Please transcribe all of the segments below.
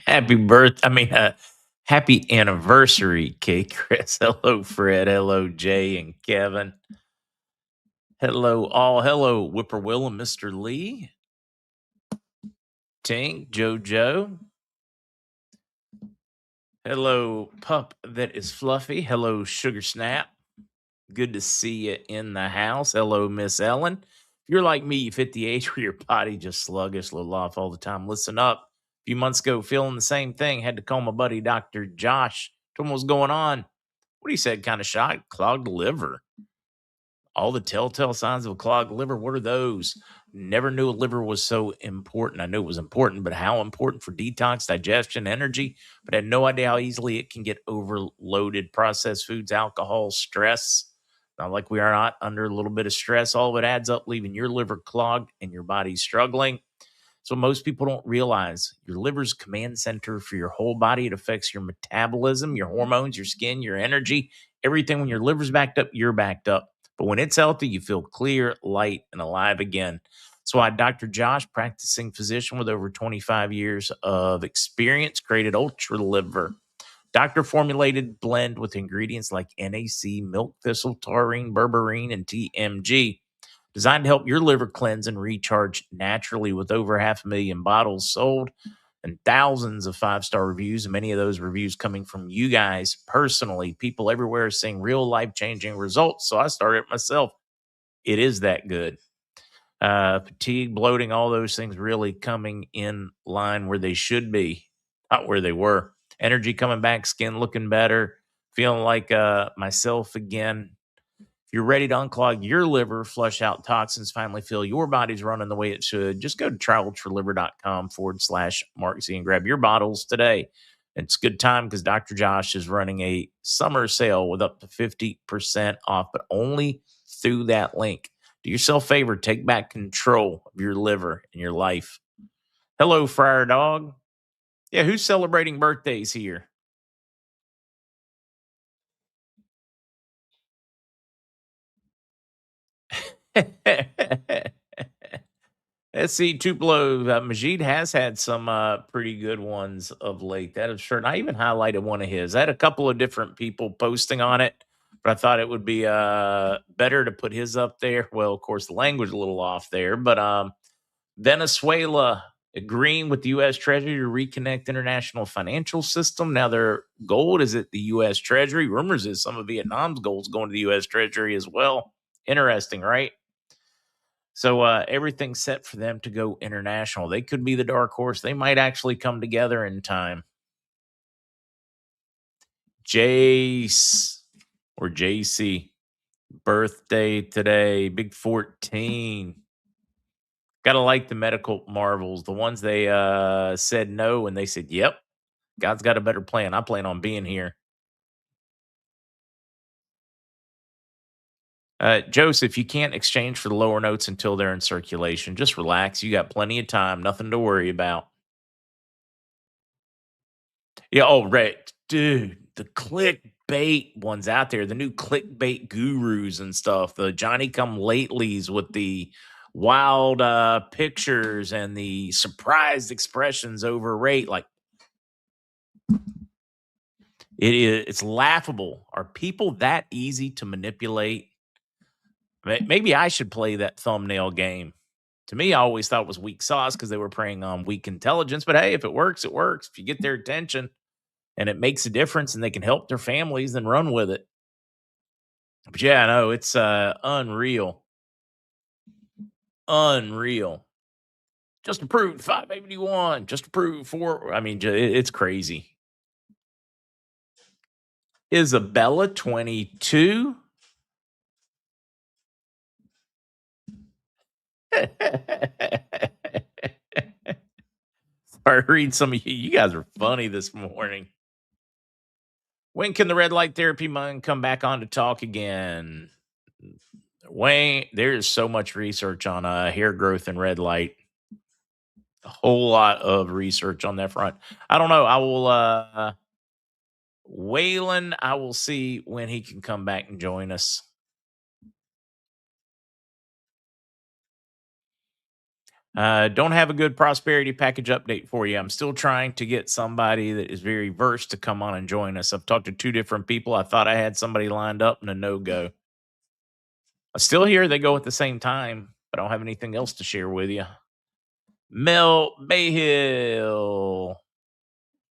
Happy birth. Happy anniversary, K. Chris. Hello, Fred. Hello, Jay and Kevin. Hello, all. Hello, Whippoorwill and Mr. Lee. Tink, JoJo. Hello, Pup that is fluffy. Hello, Sugar Snap. Good to see you in the house. Hello, Miss Ellen. If you're like me, you've hit the age where your body just sluggish, a little off all the time. Listen up. A few months ago, feeling the same thing. Had to call my buddy, Dr. Josh. Told him what's going on. What he said, kind of shocked. Clogged liver. All the telltale signs of a clogged liver. What are those? Never knew a liver was so important. I knew it was important, but how important for detox, digestion, energy? But I had no idea how easily it can get overloaded. Processed foods, alcohol, stress. Not like we are not under a little bit of stress. All of it adds up, leaving your liver clogged and your body struggling. So most people don't realize your liver's command center for your whole body. It affects your metabolism, your hormones, your skin, your energy, everything. When your liver's backed up, you're backed up. But when it's healthy, you feel clear, light, and alive again. So I, Dr. Josh, practicing physician with over 25 years of experience, created Ultra Liver. Doctor formulated blend with ingredients like NAC, milk thistle, taurine, berberine, and TMG, designed to help your liver cleanse and recharge naturally, with over 500,000 bottles sold and thousands of 5-star reviews. And many of those reviews coming from you guys personally. People everywhere are seeing real life-changing results. So I started it myself. It is that good. Fatigue, bloating, all those things really coming in line where they should be, not where they were. Energy coming back, skin looking better, feeling like myself again. If you're ready to unclog your liver, flush out toxins, finally feel your body's running the way it should, just go to tryultraliver.com/MarkZ and grab your bottles today. It's a good time because Dr. Josh is running a summer sale with up to 50% off, but only through that link. Do yourself a favor, take back control of your liver and your life. Hello, Friar Dog. Yeah, who's celebrating birthdays here? Let's see, Tupelo. Majid has had some pretty good ones of late. That is sure. And I even highlighted one of his. I had a couple of different people posting on it, but I thought it would be better to put his up there. Well, of course, the language a little off there, but Venezuela agreeing with the U.S. Treasury to reconnect international financial system. Now their gold is at the U.S. Treasury. Rumors is some of Vietnam's gold is going to the U.S. Treasury as well. Interesting, right? So everything's set for them to go international. They could be the dark horse. They might actually come together in time. Jace or JC, birthday today, big 14. Gotta like the medical marvels, the ones they said no and they said, yep, God's got a better plan. I plan on being here. Joseph, you can't exchange for the lower notes until they're in circulation. Just relax. You got plenty of time. Nothing to worry about. Yeah. Oh, right. Dude, the clickbait ones out there, the new clickbait gurus and stuff, the Johnny come latelys with the wild pictures and the surprised expressions over rate. Like, it's laughable. Are people that easy to manipulate? Maybe I should play that thumbnail game. To me, I always thought it was weak sauce because they were preying on weak intelligence. But hey, if it works, it works. If you get their attention and it makes a difference and they can help their families, then run with it. But yeah, no, it's unreal. Unreal. Just approved 581. Just approved 4. I mean, it's crazy. Isabella 22. Sorry, read some of you. You guys are funny this morning. When can the red light therapy man come back on to talk again? Wayne, there is so much research on hair growth and red light. A whole lot of research on that front. I don't know. I will Waylon, I will see when he can come back and join us. Don't have a good prosperity package update for you. I'm still trying to get somebody that is very versed to come on and join us. I've talked to two different people. I thought I had somebody lined up and a no go. I still hear they go at the same time, but I don't have anything else to share with you. Mel Mayhill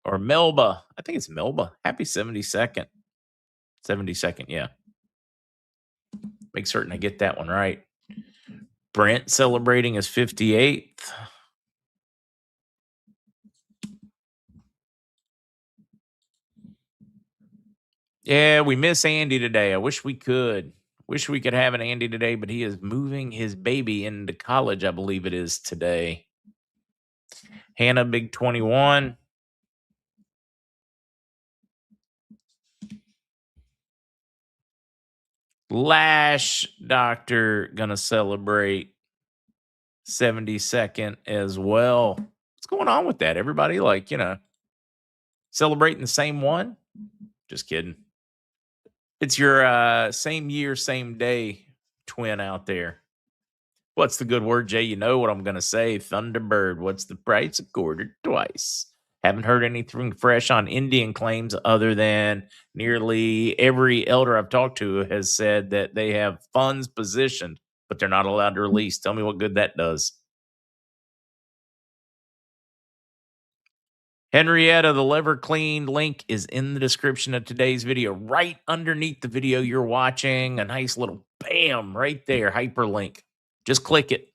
or Melba. I think it's Melba. Happy 72nd. 72nd, yeah. Make certain I get that one right. Brent celebrating his 58th. Yeah, we miss Andy today. I wish we could. Wish we could have an Andy today, but he is moving his baby into college, I believe it is today. Hannah, big 21. Lash Doctor gonna celebrate 72nd as well. What's going on with that? Everybody celebrating the same one? Just kidding. It's your same year, same day twin out there. What's the good word, Jay? You know what I'm going to say. Thunderbird. What's the price? A quarter twice. Haven't heard anything fresh on Indian claims other than nearly every elder I've talked to has said that they have funds positioned, but they're not allowed to release. Tell me what good that does. Henrietta, the Liver Clean link is in the description of today's video. Right underneath the video you're watching, a nice little bam right there, hyperlink. Just click it.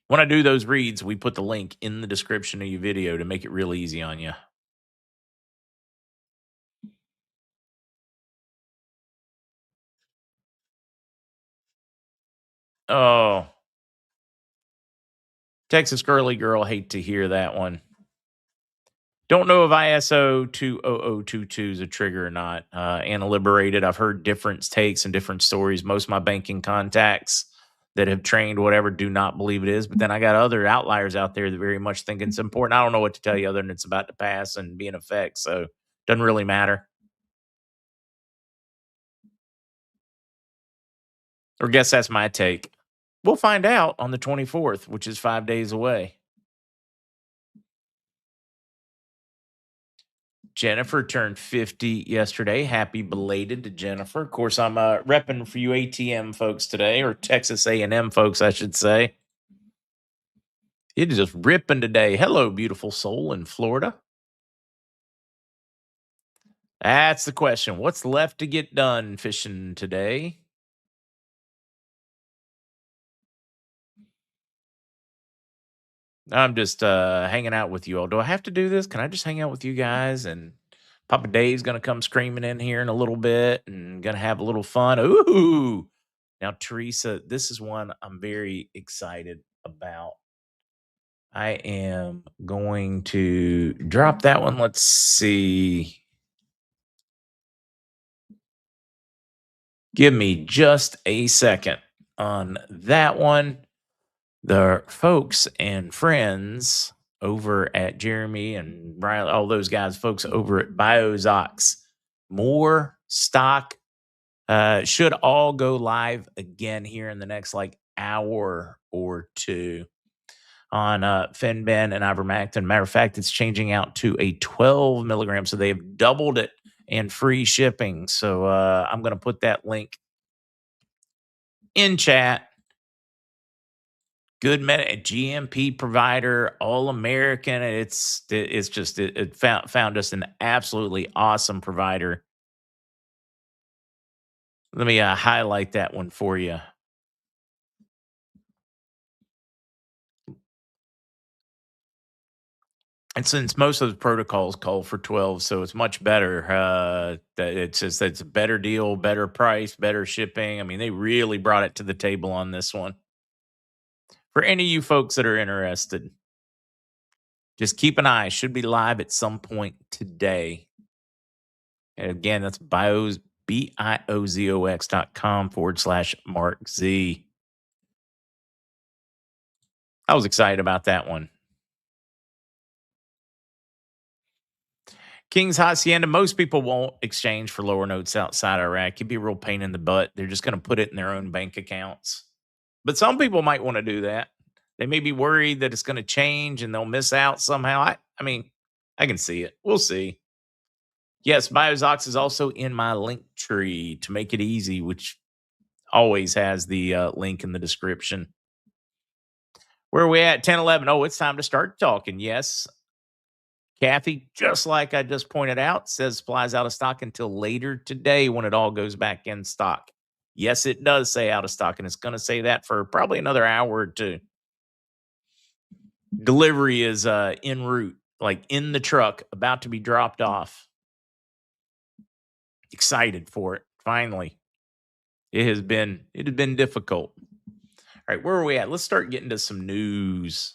When I do those reads, we put the link in the description of your video to make it real easy on you. Oh, Texas Girly Girl, hate to hear that one. Don't know if ISO 20022 is a trigger or not. Anna Liberated, I've heard different takes and different stories. Most of my banking contacts that have trained whatever do not believe it is. But then I got other outliers out there that very much think it's important. I don't know what to tell you other than it's about to pass and be in effect. So it doesn't really matter. Or guess that's my take. We'll find out on the 24th, which is 5 days away. Jennifer turned 50 yesterday. Happy belated to Jennifer. Of course, I'm repping for you ATM folks today, or Texas A&M folks, I should say. It is just ripping today. Hello, beautiful soul in Florida. That's the question. What's left to get done fishing today? I'm just hanging out with you all. Do I have to do this? Can I just hang out with you guys? And Papa Dave's going to come screaming in here in a little bit and going to have a little fun. Ooh. Now, Teresa, this is one I'm very excited about. I am going to drop that one. Let's see. Give me just a second on that one. The folks and friends over at Jeremy and Riley, all those guys, folks over at BioZox, more stock should all go live again here in the next hour or two on Fenben and ivermectin. Matter of fact, it's changing out to a 12 milligram, so they've doubled it and free shipping. So I'm going to put that link in chat. Good GMP provider, all American. It found us an absolutely awesome provider. Let me highlight that one for you. And since most of the protocols call for 12, so it's much better. It's a better deal, better price, better shipping. I mean, they really brought it to the table on this one. For any of you folks that are interested, just keep an eye. Should be live at some point today. And again, that's BIOZOX.com/MarkZ. I was excited about that one. King's Hacienda, most people won't exchange for lower notes outside Iraq. It'd be a real pain in the butt. They're just going to put it in their own bank accounts. But some people might want to do that. They may be worried that it's going to change and they'll miss out somehow. I mean, I can see it. We'll see. Yes, Biozox is also in my link tree to make it easy, which always has the link in the description. Where are we at? 10:11. Oh, it's time to start talking. Yes. Kathy, just like I just pointed out, says supplies out of stock until later today when it all goes back in stock. Yes, it does say out of stock, and it's going to say that for probably another hour or two. Delivery is en route, like in the truck, about to be dropped off. Excited for it. Finally. It has been difficult. All right, where are we at? Let's start getting to some news.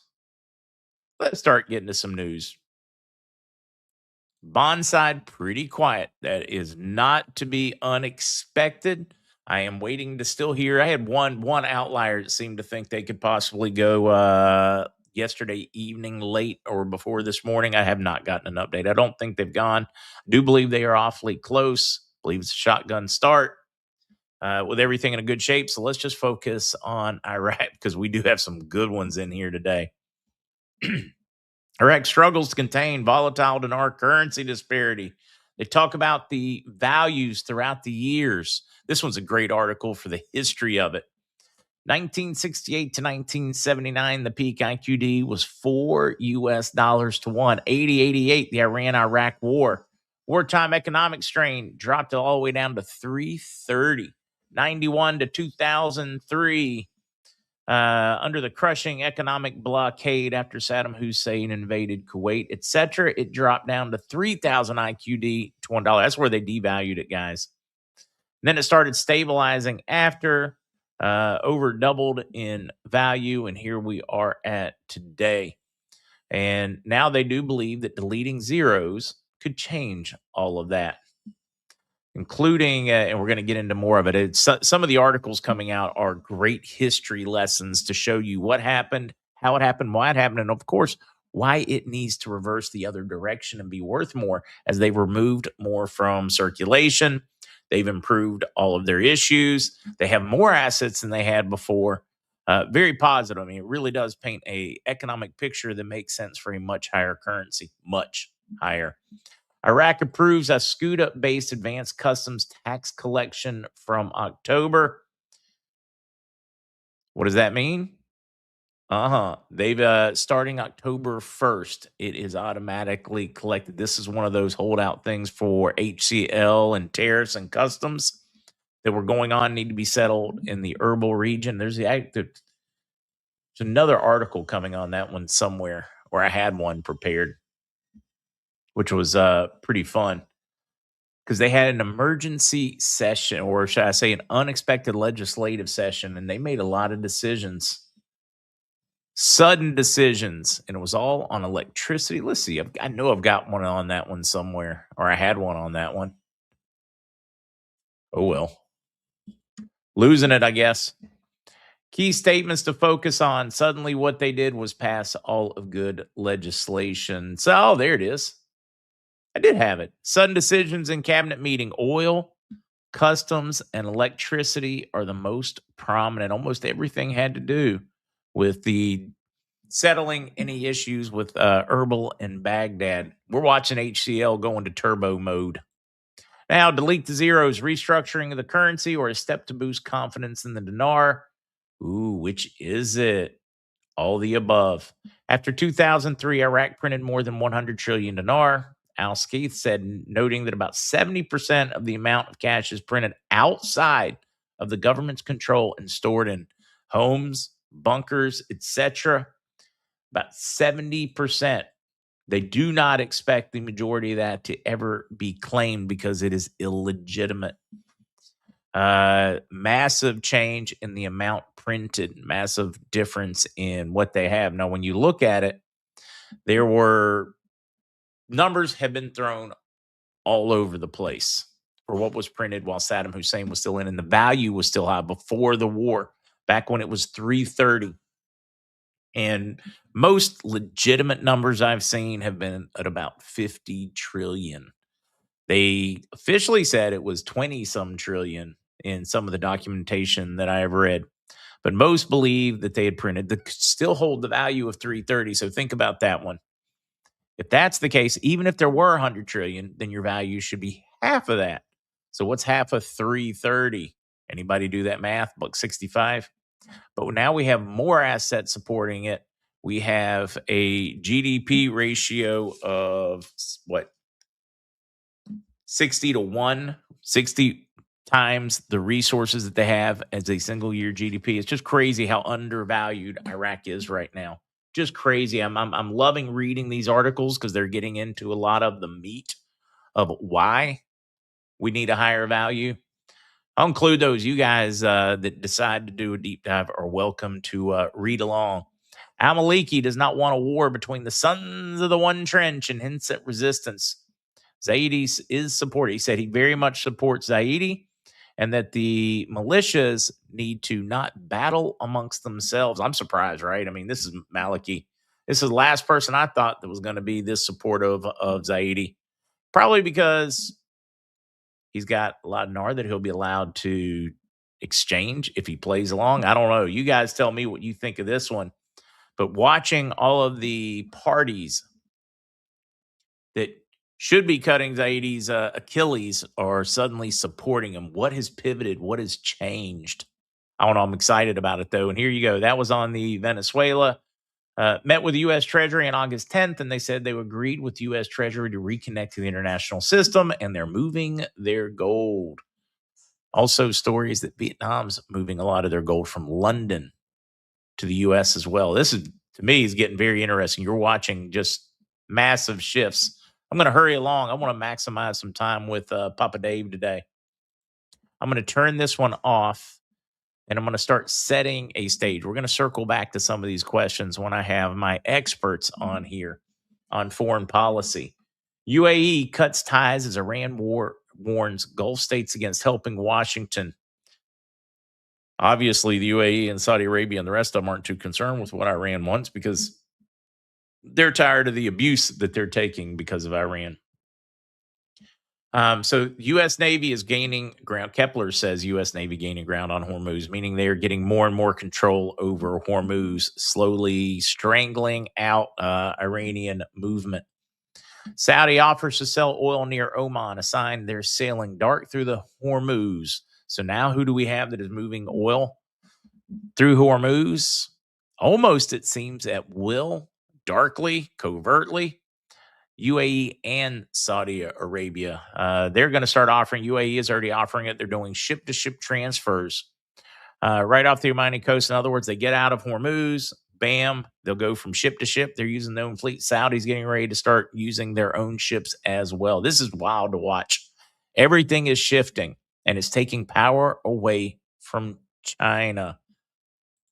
Bond side, pretty quiet. That is not to be unexpected. I am waiting to still hear. I had one outlier that seemed to think they could possibly go yesterday evening late or before this morning. I have not gotten an update. I don't think they've gone. I do believe they are awfully close. I believe it's a shotgun start with everything in a good shape. So let's just focus on Iraq because we do have some good ones in here today. Iraq struggles to contain volatile dinar currency disparity. They talk about the values throughout the years. This one's a great article for the history of it. 1968 to 1979, the peak IQD was $4 to 1. 80-88, the Iran-Iraq war. Wartime economic strain dropped all the way down to 330. 91 to 2003. Under the crushing economic blockade after Saddam Hussein invaded Kuwait, etc., it dropped down to 3,000 IQD to $1. That's where they devalued it, guys. And then it started stabilizing after, over doubled in value, and here we are at today. And now they do believe that deleting zeros could change all of that, including, and we're going to get into more of it. Some of the articles coming out are great history lessons to show you what happened, how it happened, why it happened, and of course, why it needs to reverse the other direction and be worth more as they've removed more from circulation. They've improved all of their issues. They have more assets than they had before. Very positive. I mean, it really does paint a economic picture that makes sense for a much higher currency, much higher. Iraq approves a SCUDA-based advanced customs tax collection from October. What does that mean? They've starting October 1st, it is automatically collected. This is one of those holdout things for HCL and tariffs and customs that were going on, need to be settled in the Herbal region. There's another article coming on that one somewhere, or I had one prepared, which was pretty fun because they had an emergency session, or should I say an unexpected legislative session, and they made a lot of decisions, sudden decisions, and it was all on electricity. Let's see. I know I've got one on that one somewhere, or I had one on that one. Oh, well. Losing it, I guess. Key statements to focus on. Suddenly what they did was pass all of good legislation. So, there it is. I did have it. Sudden decisions in cabinet meeting. Oil, customs, and electricity are the most prominent. Almost everything had to do with the settling any issues with Herbal and Baghdad. We're watching HCL go into turbo mode. Now, delete the zeros, restructuring of the currency, or a step to boost confidence in the dinar. Ooh, which is it? All the above. After 2003, Iraq printed more than 100 trillion dinar. Al Skeith said, noting that about 70% of the amount of cash is printed outside of the government's control and stored in homes, bunkers, etc. About 70%. They do not expect the majority of that to ever be claimed because it is illegitimate. Massive change in the amount printed, massive difference in what they have. Now, when you look at it, there were numbers have been thrown all over the place for what was printed while Saddam Hussein was still in, and the value was still high before the war, back when it was 330. And most legitimate numbers I've seen have been at about 50 trillion. They officially said it was 20 some trillion in some of the documentation that I have read. But most believe that they had printed that could still hold the value of 330. So think about that one. If that's the case, even if there were 100 trillion, then your value should be half of that. So what's half of 330? Anybody do that math? Buck 65. But now we have more assets supporting it. We have a GDP ratio of what? 60 to 1, 60 times the resources that they have as a single year GDP. It's just crazy how undervalued Iraq is right now. Just crazy. I'm loving reading these articles because they're getting into a lot of the meat of why we need a higher value. I'll include those. You guys that decide to do a deep dive are welcome to read along. Al-Maliki does not want a war between the sons of the one trench and hints at resistance. Zaidi is supported. He said he very much supports Zaidi and that the militias need to not battle amongst themselves. I'm surprised, right? I mean, this is Maliki. This is the last person I thought that was going to be this supportive of Zaidi. Probably because he's got a lot of NAR that he'll be allowed to exchange if he plays along. I don't know. You guys tell me what you think of this one. But watching all of the parties that should be cutting Zaidi's Achilles are suddenly supporting him. What has pivoted? What has changed? I don't know. I'm excited about it, though. And here you go. That was on the Venezuela. Met with the U.S. Treasury on August 10th, and they said they agreed with the U.S. Treasury to reconnect to the international system, and they're moving their gold. Also, stories that Vietnam's moving a lot of their gold from London to the U.S. as well. This is, to me, is getting very interesting. You're watching just massive shifts. I'm going to hurry along. I want to maximize some time with Papa Dave today. I'm going to turn this one off, and I'm going to start setting a stage. We're going to circle back to some of these questions when I have my experts on here on foreign policy. UAE cuts ties as Iran warns Gulf states against helping Washington. Obviously, the UAE and Saudi Arabia and the rest of them aren't too concerned with what Iran wants because they're tired of the abuse that they're taking because of Iran. So U.S. Navy is gaining ground. Kepler says U.S. Navy gaining ground on Hormuz, meaning they are getting more and more control over Hormuz, slowly strangling out Iranian movement. Saudi offers to sell oil near Oman, a sign they're sailing dark through the Hormuz. So now who do we have that is moving oil through Hormuz? Almost, it seems, at will, darkly, covertly. UAE and Saudi Arabia. They're going to start offering. UAE is already offering it. They're doing ship-to-ship transfers right off the Omani coast. In other words, they get out of Hormuz, bam, they'll go from ship to ship. They're using their own fleet. Saudi's getting ready to start using their own ships as well. This is wild to watch. Everything is shifting, and it's taking power away from China.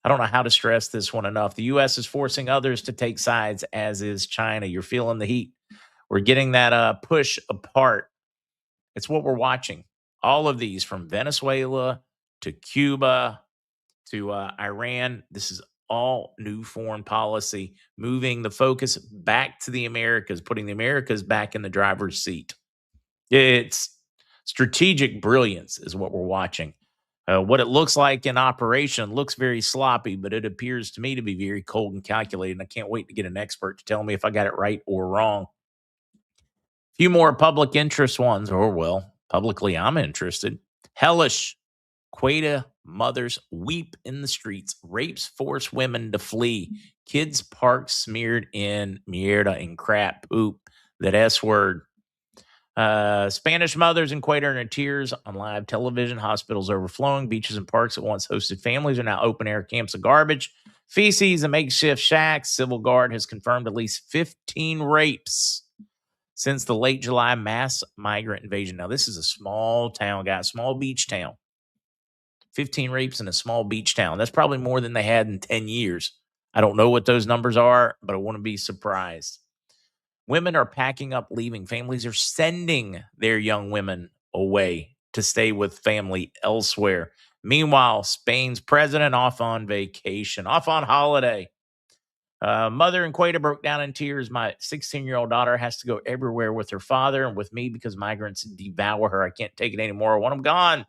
I don't know how to stress this one enough. The U.S. is forcing others to take sides, as is China. You're feeling the heat. We're getting that push apart. It's what we're watching. All of these from Venezuela to Cuba to Iran. This is all new foreign policy, moving the focus back to the Americas, putting the Americas back in the driver's seat. It's strategic brilliance is what we're watching. What it looks like in operation looks very sloppy, but it appears to me to be very cold and calculated. And I can't wait to get an expert to tell me if I got it right or wrong. Few more public interest ones, or well, publicly I'm interested. Hellish. Quetta mothers weep in the streets. Rapes force women to flee. Kids park smeared in mierda and crap poop. That S word. Spanish mothers in Quetta are in tears on live television. Hospitals overflowing. Beaches and parks that once hosted families are now open air camps of garbage. Feces and makeshift shacks. Civil Guard has confirmed at least 15 rapes since the late July mass migrant invasion. Now, this is a small town, guys, small beach town. 15 rapes in a small beach town. That's probably more than they had in 10 years. I don't know what those numbers are, but I wouldn't be surprised. Women are packing up, leaving. Families are sending their young women away to stay with family elsewhere. Meanwhile, Spain's president off on vacation, off on holiday. Mother in Quetta broke down in tears. My 16-year-old daughter has to go everywhere with her father and with me because migrants devour her. I can't take it anymore. I want them gone.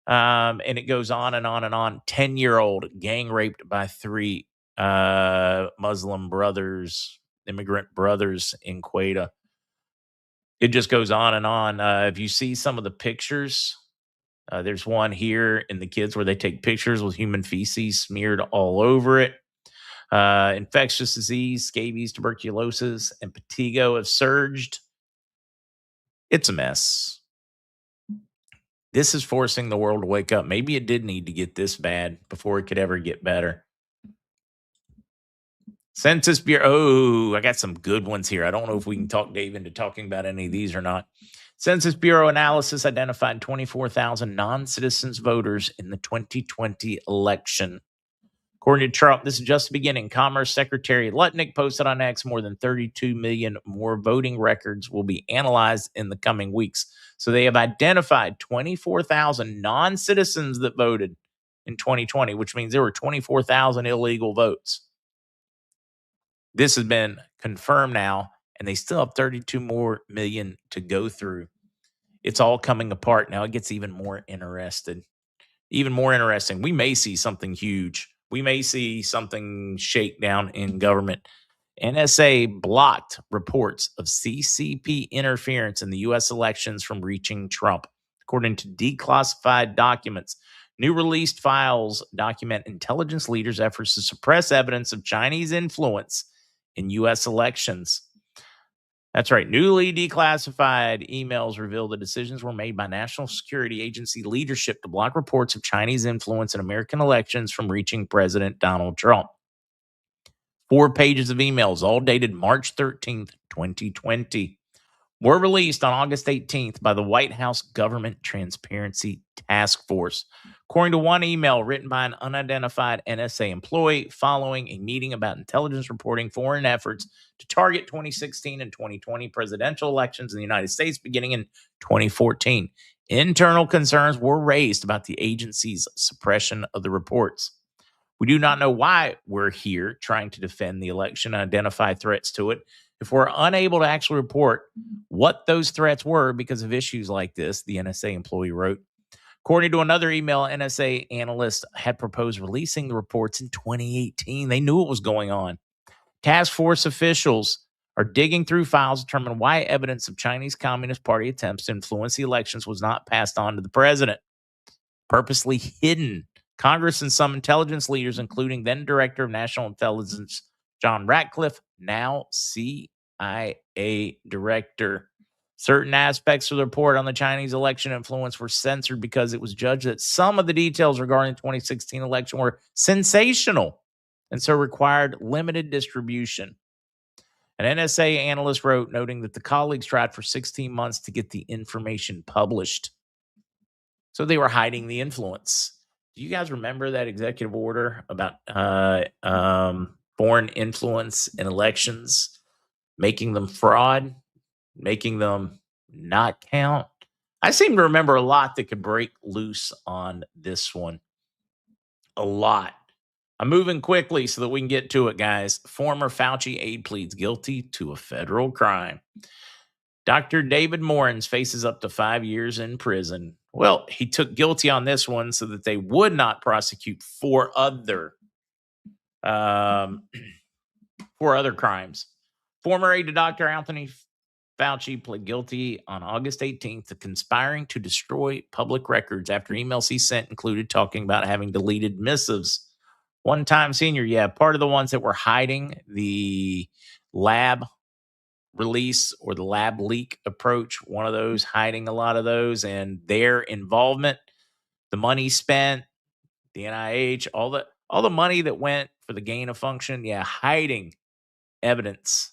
And it goes on and on and on. 10-year-old gang raped by 3 Muslim brothers, immigrant brothers in Quetta. It just goes on and on. If you see some of the pictures, there's one here in the kids where they take pictures with human feces smeared all over it. Infectious disease, scabies, tuberculosis, and impetigo have surged. It's a mess. This is forcing the world to wake up. Maybe it did need to get this bad before it could ever get better. Census Bureau. Oh, I got some good ones here. I don't know if we can talk Dave into talking about any of these or not. Census Bureau analysis identified 24,000 non-citizens voters in the 2020 election. According to Trump, this is just the beginning. Commerce Secretary Lutnick posted on X more than 32 million more voting records will be analyzed in the coming weeks. So they have identified 24,000 non-citizens that voted in 2020, which means there were 24,000 illegal votes. This has been confirmed now, and they still have 32 more million to go through. It's all coming apart now. It gets even more interesting. We may see something huge. We may see something shake down in government. NSA blocked reports of CCP interference in the U.S. elections from reaching Trump. According to declassified documents, new released files document intelligence leaders' efforts to suppress evidence of Chinese influence in U.S. elections. That's right. Newly declassified emails reveal the decisions were made by National Security Agency leadership to block reports of Chinese influence in American elections from reaching President Donald Trump. 4 pages of emails, all dated March 13th, 2020, were released on August 18th by the White House Government Transparency Task Force. According to one email written by an unidentified NSA employee following a meeting about intelligence reporting foreign efforts to target 2016 and 2020 presidential elections in the United States beginning in 2014. Internal concerns were raised about the agency's suppression of the reports. We do not know why we're here trying to defend the election and identify threats to it if we're unable to actually report what those threats were because of issues like this, the NSA employee wrote. According to another email, NSA analysts had proposed releasing the reports in 2018. They knew what was going on. Task force officials are digging through files to determine why evidence of Chinese Communist Party attempts to influence the elections was not passed on to the president. Purposely hidden. Congress and some intelligence leaders, including then Director of National Intelligence John Ratcliffe, now CIA Director. Certain aspects of the report on the Chinese election influence were censored because it was judged that some of the details regarding the 2016 election were sensational and so required limited distribution. An NSA analyst wrote, noting that the colleagues tried for 16 months to get the information published. So they were hiding the influence. Do you guys remember that executive order about foreign influence in elections, making them fraud, making them not count? I seem to remember a lot that could break loose on this one. A lot. I'm moving quickly so that we can get to it, guys. Former Fauci aide pleads guilty to a federal crime. Dr. David Morens faces up to 5 years in prison. Well, he took guilty on this one so that they would not prosecute 4 other crimes. Former aide to Dr. Anthony Fauci pled guilty on August 18th to conspiring to destroy public records after emails he sent included talking about having deleted missives. One-time senior, part of the ones that were hiding the lab release or the lab leak approach, one of those hiding a lot of those and their involvement, the money spent, the NIH, all the money that went for the gain of function, hiding evidence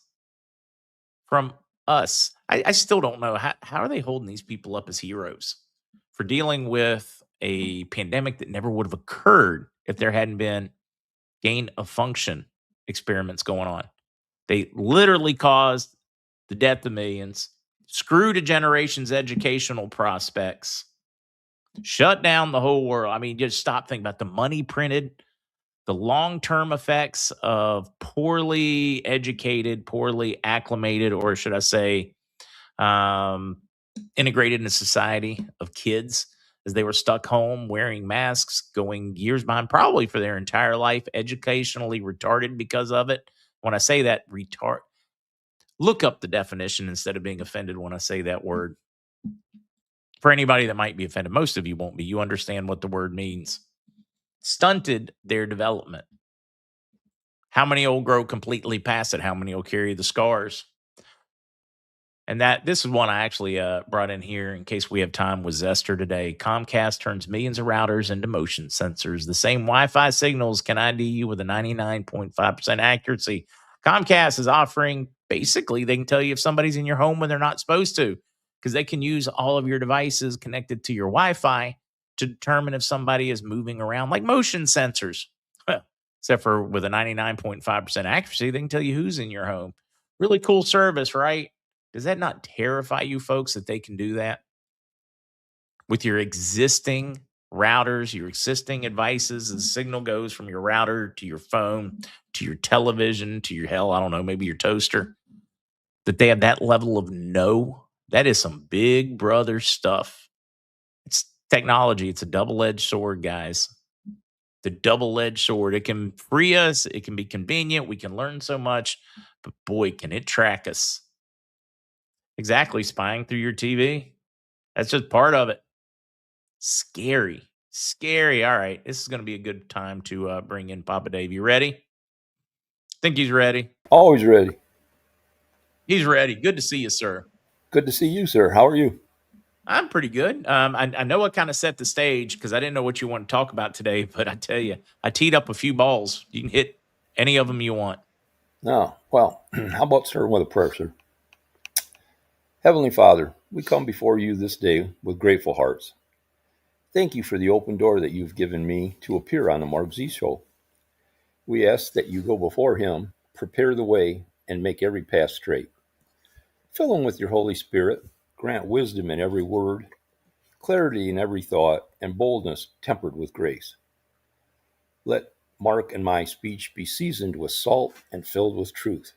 from us. I still don't know how are they holding these people up as heroes for dealing with a pandemic that never would have occurred if there hadn't been gain of function experiments going on. They literally caused the death of millions, screwed a generation's educational prospects, shut down the whole world. I mean, just stop thinking about the money printed, the long-term effects of poorly educated, poorly acclimated, or should I say, um, integrated into society of kids as they were stuck home wearing masks, going years behind, probably for their entire life, educationally retarded because of it. When I say that, look up the definition instead of being offended when I say that word. For anybody that might be offended, most of you won't be. You understand what the word means. Stunted their development. How many will grow completely past it? How many will carry the scars? And this is one I actually brought in here in case we have time with Zester today. Comcast turns millions of routers into motion sensors. The same Wi-Fi signals can ID you with a 99.5% accuracy. Comcast is offering, basically, they can tell you if somebody's in your home when they're not supposed to, because they can use all of your devices connected to your Wi-Fi to determine if somebody is moving around, like motion sensors. Except for with a 99.5% accuracy, they can tell you who's in your home. Really cool service, right? Does that not terrify you folks that they can do that with your existing routers, your existing devices? The signal goes from your router to your phone, to your television, to your I don't know, maybe your toaster. That they have that level of that is some big brother stuff. It's technology. It's a double-edged sword, guys. The double-edged sword. It can free us. It can be convenient. We can learn so much, but boy, can it track us. Exactly. Spying through your TV. That's just part of it. Scary. Scary. All right. This is going to be a good time to bring in Papa Dave. You ready? Think he's ready. Always ready. He's ready. Good to see you, sir. Good to see you, sir. How are you? I'm pretty good. I know I kind of set the stage because I didn't know what you want to talk about today, but I tell you, I teed up a few balls. You can hit any of them you want. Oh, well, how about starting with a prayer, sir? Heavenly Father, we come before you this day with grateful hearts. Thank you for the open door that you've given me to appear on the MarkZ show. We ask that you go before him, prepare the way, and make every path straight. Fill him with your Holy Spirit, grant wisdom in every word, clarity in every thought, and boldness tempered with grace. Let Mark and my speech be seasoned with salt and filled with truth.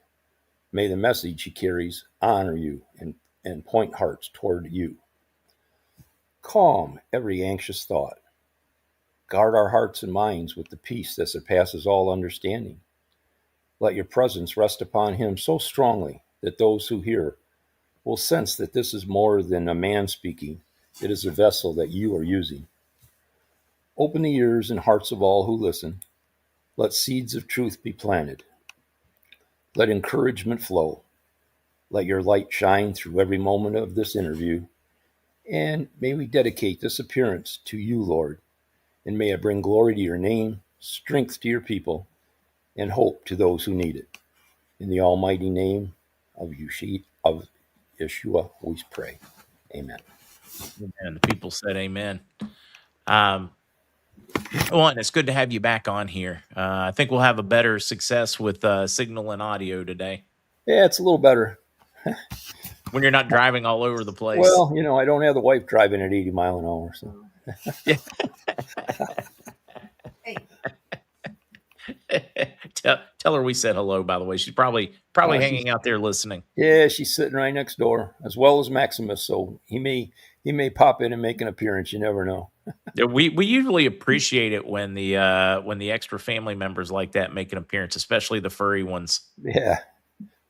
May the message he carries honor you and point hearts toward you. Calm every anxious thought. Guard our hearts and minds with the peace that surpasses all understanding. Let your presence rest upon him so strongly that those who hear will sense that this is more than a man speaking. It is a vessel that you are using. Open the ears and hearts of all who listen. Let seeds of truth be planted. Let encouragement flow. Let your light shine through every moment of this interview. And may we dedicate this appearance to you, Lord. And may it bring glory to your name, strength to your people, and hope to those who need it. In the almighty name of Yeshua, we pray. Amen. And the people said amen. Well, and it's good to have you back on here. I think we'll have a better success with signal and audio today. Yeah, it's a little better. When you're not driving all over the place. Well, I don't have the wife driving at 80 miles an hour. So. Yeah. Tell her we said hello, by the way. She's probably hanging out there listening. Yeah, she's sitting right next door, as well as Maximus. So he may pop in and make an appearance. You never know. Yeah, we usually appreciate it when the extra family members like that make an appearance, especially the furry ones. Yeah.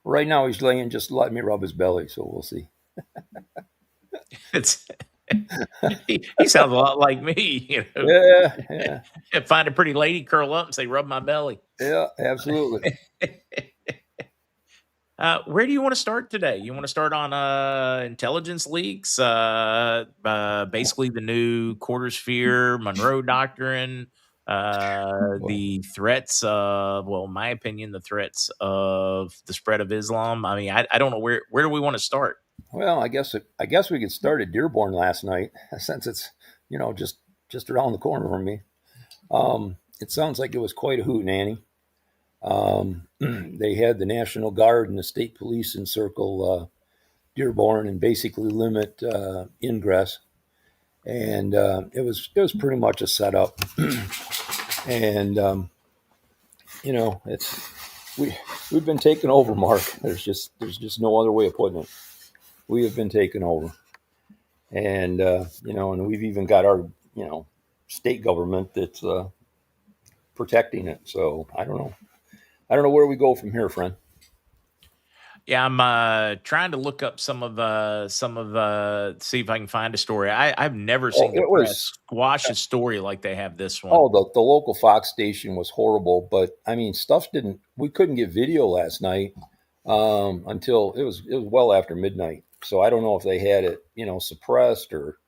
Right now he's laying, just letting me rub his belly, so we'll see. He sounds a lot like me. Yeah. Find a pretty lady, curl up, and say, "Rub my belly." Yeah, absolutely. Where do you want to start today? You want to start on intelligence leaks, basically the new quarter sphere, Monroe Doctrine, the threats of, well, in my opinion, the threats of the spread of Islam. I mean, I don't know where do we want to start? Well, I guess we could start at Dearborn last night, since it's just around the corner from me. It sounds like it was quite a hootenanny. They had the National Guard and the state police encircle Dearborn and basically limit ingress, and it was pretty much a setup. And it's we've been taken over, Mark. There's just no other way of putting it. We have been taken over, and and we've even got our state government that's protecting it. So I don't know. I don't know where we go from here, friend. Yeah, I'm trying to look up see if I can find a story. I've never Oh, seen the it press was. squash a story like they have this one. Oh, the local Fox station was horrible, but I mean, stuff didn't. We couldn't get video last night until it was well after midnight. So I don't know if they had it, suppressed or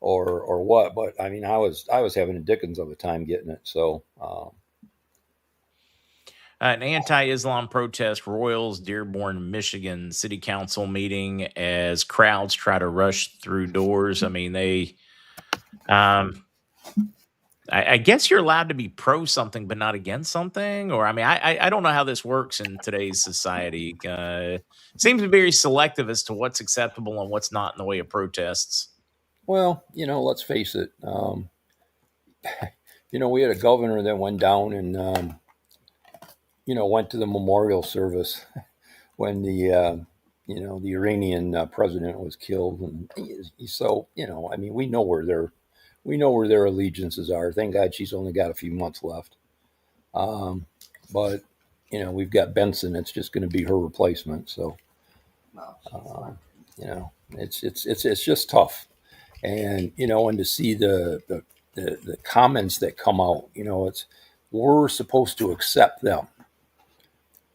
what. But I mean, I was having a dickens of a time getting it. So An anti-Islam protest roils Dearborn, Michigan city council meeting as crowds try to rush through doors. I mean, um, I guess you're allowed to be pro something, but not against something. Or I mean, I don't know how this works in today's society. Seems to be very selective as to what's acceptable and what's not in the way of protests. well, let's face it. We had a governor that went down and went to the memorial service when the Iranian president was killed, and so I mean, we know where their allegiances are. Thank God she's only got a few months left, but we've got Benson. It's just going to be her replacement. So it's just tough, and to see the comments that come out, it's we're supposed to accept them.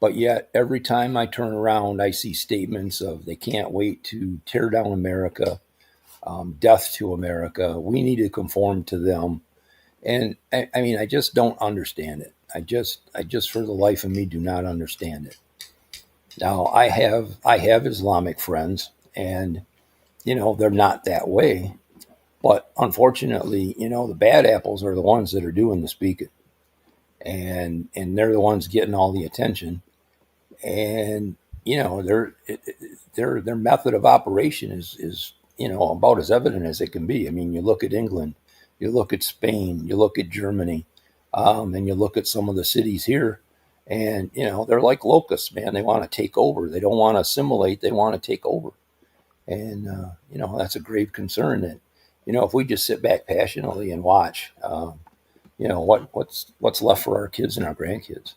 But yet, every time I turn around, I see statements of they can't wait to tear down America, death to America. We need to conform to them. And I mean, I just don't understand it. I just, for the life of me, do not understand it. Now, I have Islamic friends, and they're not that way. But unfortunately, the bad apples are the ones that are doing the speaking, and they're the ones getting all the attention. And their method of operation is about as evident as it can be. I mean, you look at England, you look at Spain, you look at Germany, and you look at some of the cities here, and they're like locusts, man. They want to take over. They don't want to assimilate. They want to take over, and that's a grave concern. That if we just sit back passionately and watch, what's left for our kids and our grandkids.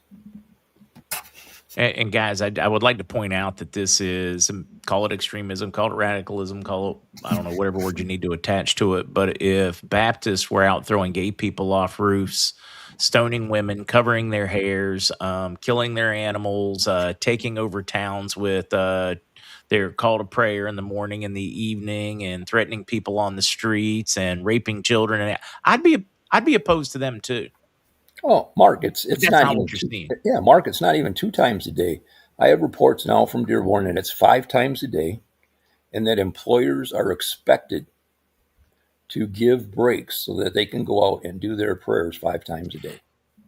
And guys, I would like to point out that this is call it extremism, call it radicalism, call it I don't know whatever word you need to attach to it. But if Baptists were out throwing gay people off roofs, stoning women, covering their hairs, killing their animals, taking over towns with their call to prayer in the morning and the evening, and threatening people on the streets and raping children, and I'd be opposed to them too. Oh, Mark, But it's that's not not even what you're two. seeing. Yeah, Mark, it's not even 2 times a day. I have reports now from Dearborn that it's 5 times a day, and that employers are expected to give breaks so that they can go out and do their prayers 5 times a day.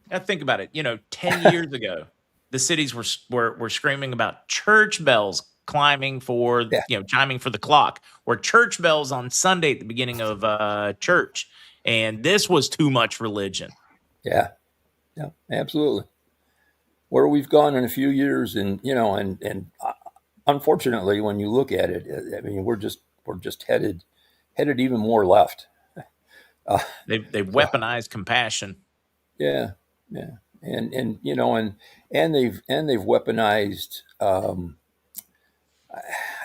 Now think about it. 10 years ago, the cities were screaming about church bells climbing for Yeah, chiming for the clock, or church bells on Sunday at the beginning of church, and this was too much religion. yeah, yeah, absolutely. Where we've gone in a few years, and unfortunately, when you look at it, I mean, we're just headed even more left. Uh, They've so weaponized compassion. yeah, yeah, and they've weaponized.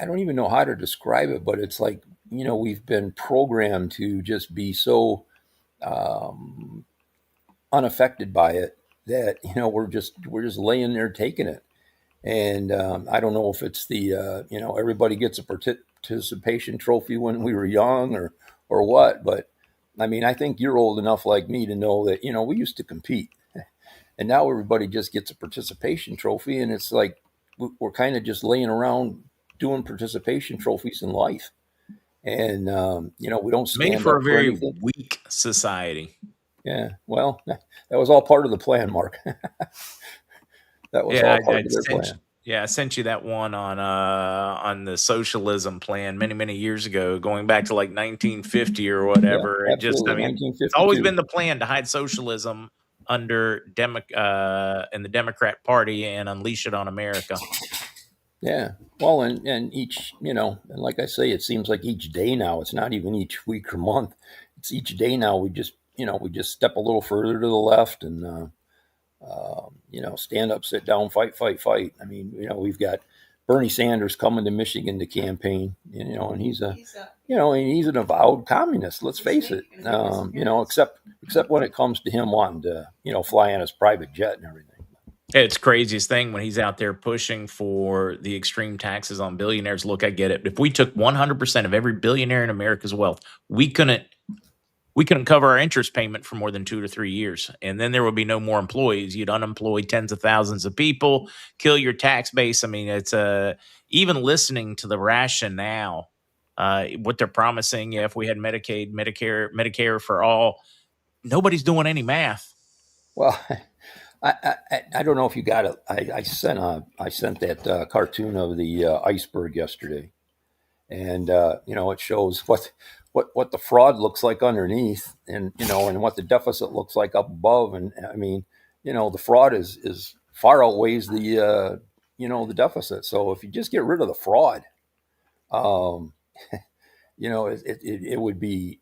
I don't even know how to describe it, but it's like we've been programmed to just be so um, unaffected by it that we're just laying there taking it. And I don't know if it's the everybody gets a participation trophy when we were young or what, but I mean, I think you're old enough like me to know that we used to compete, and now everybody just gets a participation trophy, and it's like we're kind of just laying around doing participation trophies in life, and we don't Made stand for up a for very anything. weak society. Yeah, well, that was all part of the plan, Mark. That was Yeah, all I part I'd of their sent plan. yeah, I sent you that one on the socialism plan many, many years ago, going back to like 1950 or Yeah, whatever. It just, I absolutely. mean, it's always 1952. been the plan to hide socialism under in the Democrat Party and unleash it on America. Yeah. Well, and each, and like I say, it seems like each day now, it's not even each week or month. It's each day now. We just step a little further to the left and, stand up, sit down, fight, fight, fight. I mean, we've got Bernie Sanders coming to Michigan to campaign, and he's an avowed communist. Let's face it. Except when it comes to him wanting to, fly on his private jet and everything. It's craziest thing when he's out there pushing for the extreme taxes on billionaires. Look, I get it. If we took 100% of every billionaire in America's wealth, we couldn't cover our interest payment for more than 2 to 3 years. And then there would be no more employees. You'd unemploy tens of thousands of people, kill your tax base. I mean, it's even listening to the rationale, what they're promising. Yeah, if we had Medicaid, Medicare for all, nobody's doing any math. Well, I don't know if you got it. I sent that cartoon of the iceberg yesterday, and it shows what the fraud looks like underneath, and what the deficit looks like up above. And I mean, the fraud is far outweighs the the deficit. So if you just get rid of the fraud, it would be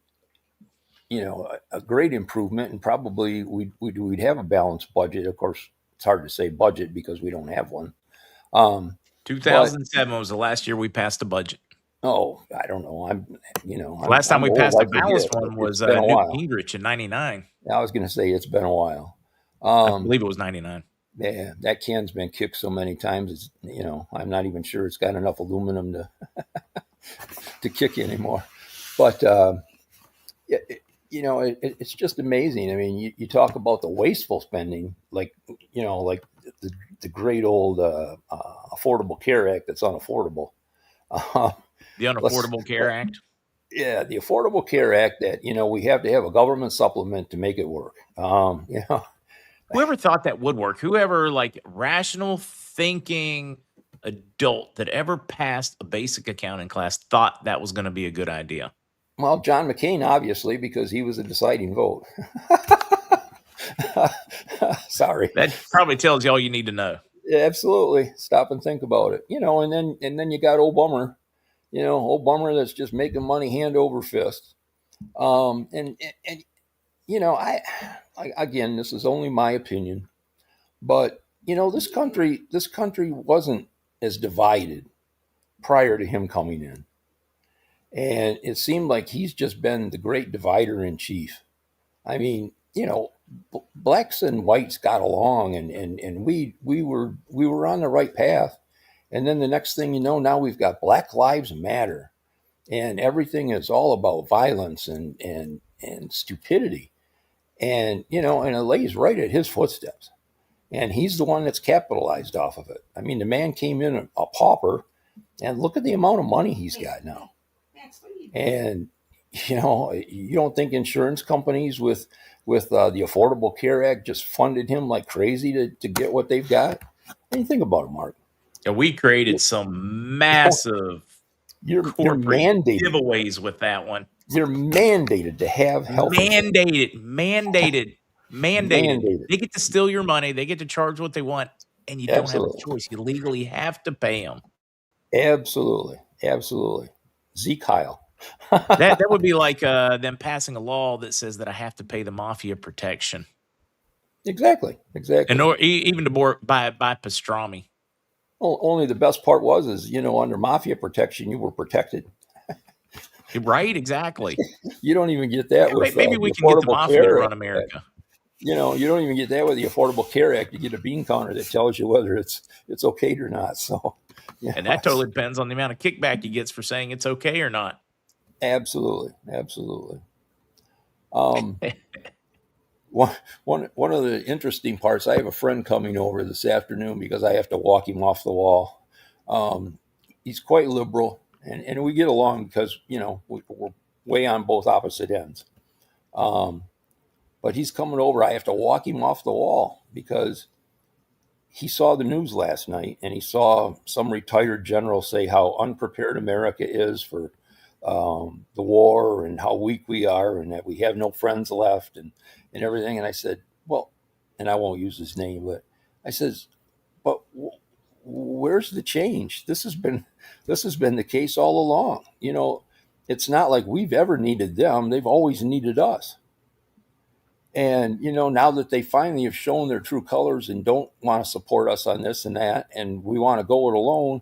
a great improvement, and probably we'd have a balanced budget. Of course, it's hard to say budget because we don't have one. 2007 was the last year we passed a budget. Oh, I don't know. Last time we passed a I forget. balanced one was It's been a Newt while. Gingrich in '99. I was going to say it's been a while. I believe it was '99. Yeah, that can's been kicked so many times. I'm not even sure it's got enough aluminum to kick anymore. But it's just amazing. I mean, you talk about the wasteful spending, like the great old Affordable Care Act that's unaffordable. The Unaffordable Care Act? Yeah, the Affordable Care Act that, we have to have a government supplement to make it work. Whoever thought that would work, whoever rational thinking adult that ever passed a basic accounting class thought that was going to be a good idea. Well, John McCain, obviously, because he was a deciding vote. Sorry. That probably tells you all you need to know. Yeah, absolutely. Stop and think about it. And then you got Obama, Obama that's just making money hand over fist. I again, this is only my opinion, but this country wasn't as divided prior to him coming in. And it seemed like he's just been the great divider in chief. I mean, blacks and whites got along, and we were on the right path. And then the next thing you know, now we've got Black Lives Matter, and everything is all about violence and stupidity. And and it lays right at his footsteps. And he's the one that's capitalized off of it. I mean, the man came in a pauper, and look at the amount of money he's got now. And you don't think insurance companies with the Affordable Care Act just funded him like crazy to get what they've got? What do you think about it, Mark? Yeah, we created some massive corporate mandated giveaways with that one. You're mandated to have health insurance. Mandated. They get to steal your money. They get to charge what they want, and you don't have a choice. You legally have to pay them. Absolutely. Z Kyle. that would be like them passing a law that says that I have to pay the mafia protection. Exactly. And or even to buy pastrami. Only the best part is under mafia protection you were protected. Right, exactly. You don't even get that with maybe we can get the mafia to run America. You don't even get that with the Affordable Care Act. You get a bean counter that tells you whether it's okay or not. So, and that totally depends on the amount of kickback he gets for saying it's okay or not. Absolutely. One of the interesting parts, I have a friend coming over this afternoon because I have to walk him off the wall. He's quite liberal, and we get along because we're way on both opposite ends. But he's coming over. I have to walk him off the wall because he saw the news last night, and he saw some retired general say how unprepared America is for the war and how weak we are and that we have no friends left and everything. And I said, well, and I won't use his name, but I says, but where's the change? This has been the case all along. It's not like we've ever needed them; they've always needed us. And now that they finally have shown their true colors and don't want to support us on this and that, and we want to go it alone,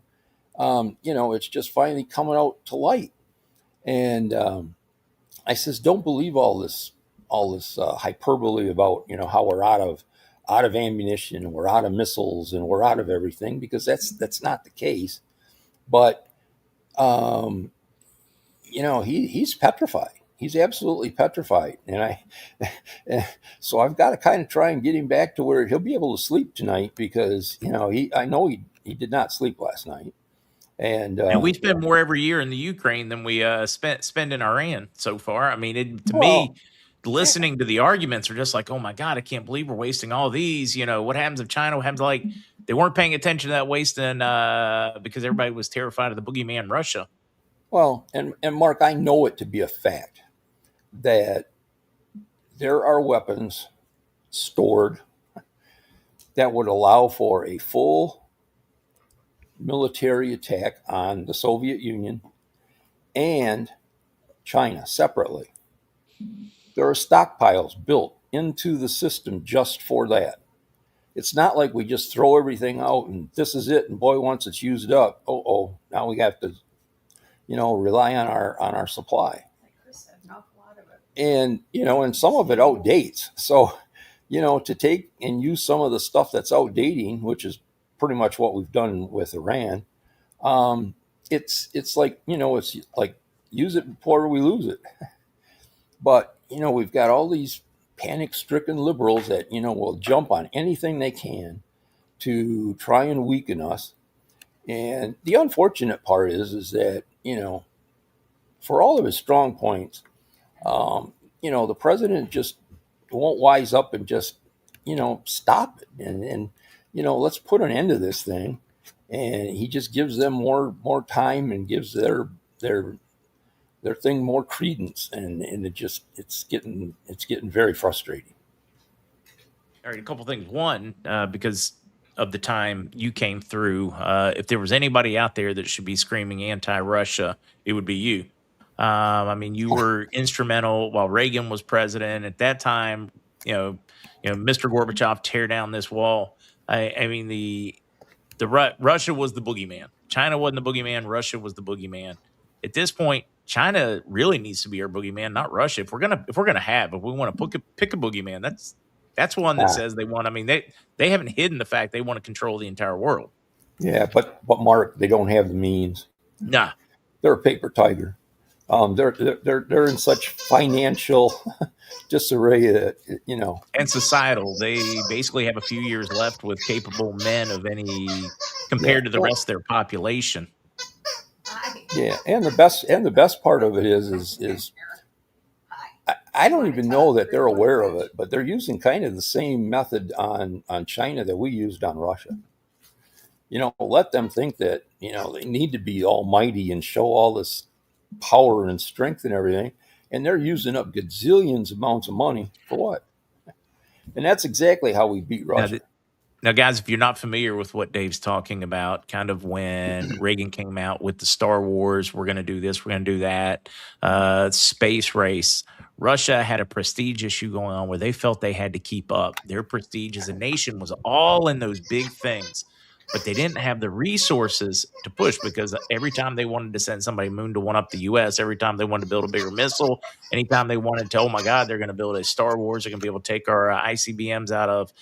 it's just finally coming out to light. And I says, don't believe all this hyperbole about how we're out of ammunition and we're out of missiles and we're out of everything, because that's not the case. But he's petrified. He's absolutely petrified, and so I've got to kind of try and get him back to where he'll be able to sleep tonight, because I know he did not sleep last night, and And we spend more every year in the Ukraine than we spend in Iran so far. I mean, to me, well, listening to the arguments are just like, oh my God, I can't believe we're wasting all these. What happens if China? What happens, like, they weren't paying attention to that wasting because everybody was terrified of the boogeyman Russia. well, and Mark, I know it to be a fact that there are weapons stored that would allow for a full military attack on the Soviet Union and China separately. There are stockpiles built into the system just for that. It's not like we just throw everything out and this is it, and boy, once it's used up, now we have to, rely on our supply. And some of it outdates. So, to take and use some of the stuff that's outdating, which is pretty much what we've done with Iran, it's like it's like use it before we lose it. But we've got all these panic-stricken liberals that will jump on anything they can to try and weaken us. And the unfortunate part is that for all of his strong points, the president just won't wise up and just stop it, and let's put an end to this thing. And he just gives them more time and gives their thing more credence, and it's getting very frustrating. All right, a couple things. One, because of the time you came through, if there was anybody out there that should be screaming anti-Russia, it would be you. I mean, you were instrumental while Reagan was president. At that time, Mr. Gorbachev, tear down this wall. I mean, Russia was the boogeyman. China wasn't the boogeyman. Russia was the boogeyman. At this point, China really needs to be our boogeyman, not Russia. If we want to pick a boogeyman, that's one that Ah, says they want. I mean, they haven't hidden the fact they want to control the entire world. yeah, but Mark, they don't have the means. Nah, They're a paper tiger. They're in such financial disarray that and societal. They basically have a few years left with capable men of any yeah. compared to the Well, rest of their population. yeah, and the best part of it is I don't even know that they're aware of it, but they're using kind of the same method on China that we used on Russia. Let them think that they need to be almighty and show all this power and strength and everything, and they're using up gazillions amounts of money for what? And that's exactly how we beat Now, Russia. Now, guys, if you're not familiar with what Dave's talking about, kind of when Reagan came out with the Star Wars, we're going to do this, we're going to do that, space race, Russia had a prestige issue going on where they felt they had to keep up. Their prestige as a nation was all in those big things, but they didn't have the resources to push because every time they wanted to send somebody moon to one up the U.S., every time they wanted to build a bigger missile, anytime they wanted to, oh my God, they're going to build a Star Wars, they're going to be able to take our ICBMs out of,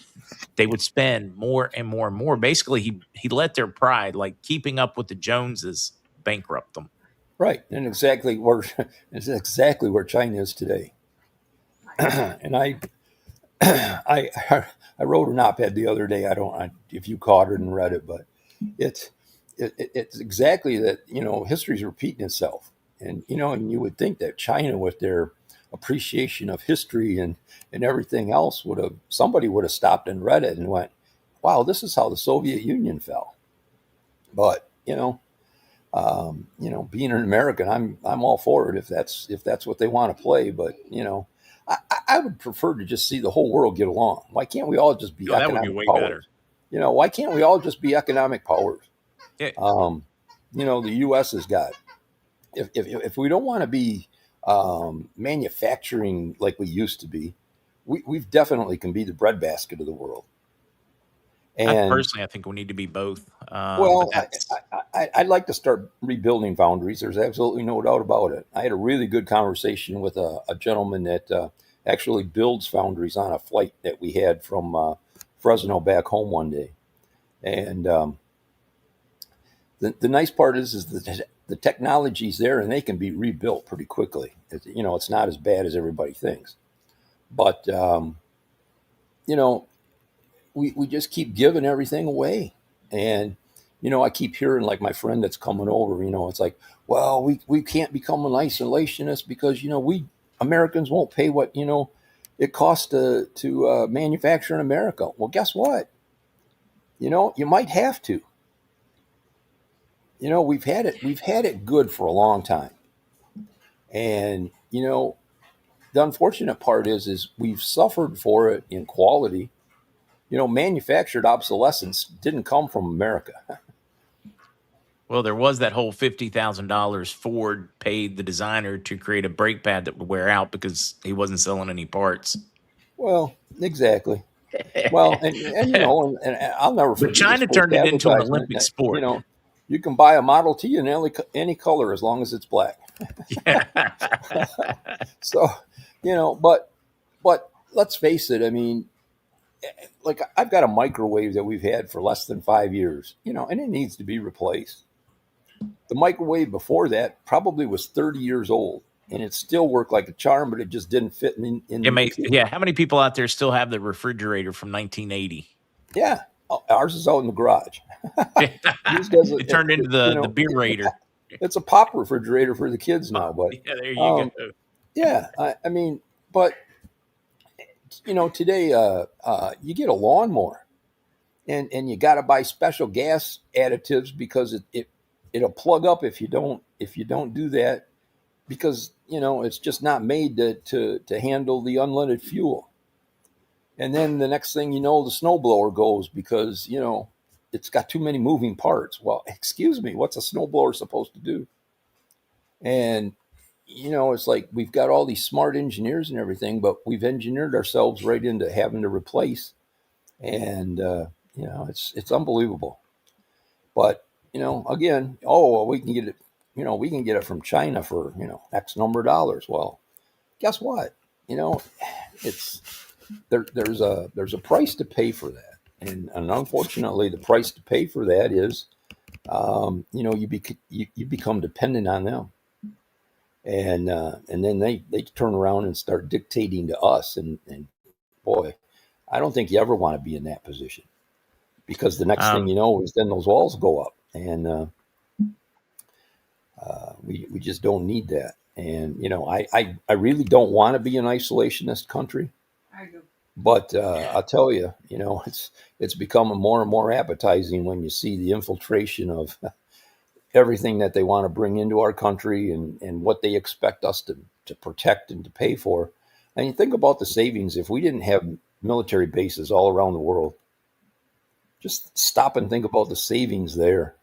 they would spend more and more and more. Basically, he let their pride, like keeping up with the Joneses, bankrupt them. Right, and exactly where it's exactly where China is today. And I I wrote an op-ed the other day. If you caught it and read it, but it's it's exactly that. History's repeating itself, and you would think that China, with their appreciation of history and everything else, somebody would have stopped and read it and went, "Wow, this is how the Soviet Union fell." But being an American, I'm all for it if that's what they want to play. But I would prefer to just see the whole world get along. Why can't we all just be Oh, that would be economic way powers? better. Why can't we all just be economic powers? Yeah. The U.S. has got. If we don't want to be manufacturing like we used to be, we definitely can be the breadbasket of the world. And I think we need to be both. But well, that's I'd like to start rebuilding foundries. There's absolutely no doubt about it. I had a really good conversation with a gentleman that actually builds foundries on a flight that we had from Fresno back home one day. And the nice part is that the technology's there and they can be rebuilt pretty quickly. It's not as bad as everybody thinks. But, you know, we just keep giving everything away. And, I keep hearing like my friend that's coming over, it's like, well, we can't become an isolationist because, we Americans won't pay what, it costs to manufacture in America. Well, guess what? You might have to. We've had it good for a long time. And, the unfortunate part is we've suffered for it in quality. Manufactured obsolescence didn't come from America. well, there was that whole $50,000 Ford paid the designer to create a brake pad that would wear out because he wasn't selling any parts. Well, exactly. Well, and I'll never But forget his China first turned it into an advertisement Olympic that, sport. you can buy a Model T in any color as long as it's black. So, but let's face it. I mean, like I've got a microwave that we've had for less than 5 years, and it needs to be replaced. The microwave before that probably was 30 years old, and it still worked like a charm, but it just didn't fit in the kitchen. How many people out there still have the refrigerator from 1980? Yeah, ours is out in the garage. Used as It turned into the beer raider. it's a pop refrigerator for the kids now. But Yeah, there you go. yeah, I mean, but today you get a lawnmower, and you got to buy special gas additives because it'll plug up if you don't do that, because it's just not made to handle the unleaded fuel. And then the next thing you know, the snowblower goes because it's got too many moving parts. Well, excuse me, what's a snowblower supposed to do? And it's like we've got all these smart engineers and everything, but we've engineered ourselves right into having to replace. And it's unbelievable. But again, well, we can get it. We can get it from China for X number of dollars. Well, guess what? It's there's a price to pay for that, and unfortunately, the price to pay for that is, you become dependent on them, and then they turn around and start dictating to us, and boy, I don't think you ever want to be in that position, because the next thing you know is then those walls go up, and we just don't need that. And I really don't want to be an isolationist country. I do. But I'll tell you, it's becoming more and more appetizing when you see the infiltration of everything that they want to bring into our country, and what they expect us to protect and to pay for. And you think about the savings if we didn't have military bases all around the world. Just stop and think about the savings there,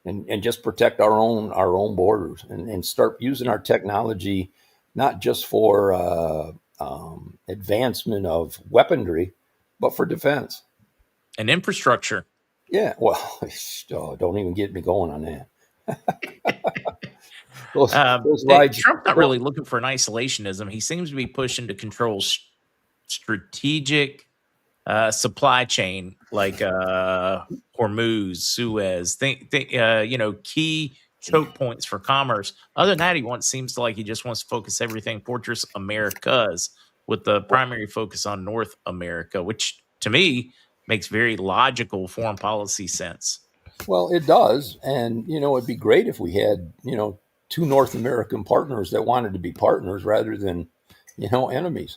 and just protect our own borders, and start using our technology, not just for advancement of weaponry, but for defense and infrastructure. Yeah, well, don't even get me going on that. those rides. Trump's not really looking for an isolationism. He seems to be pushing to control strategic supply chain, like Hormuz, Suez, key choke points for commerce. Other than that, seems like he just wants to focus everything Fortress Americas, with the primary focus on North America, which to me makes very logical foreign policy sense. Well, it does, and it'd be great if we had two North American partners that wanted to be partners rather than enemies.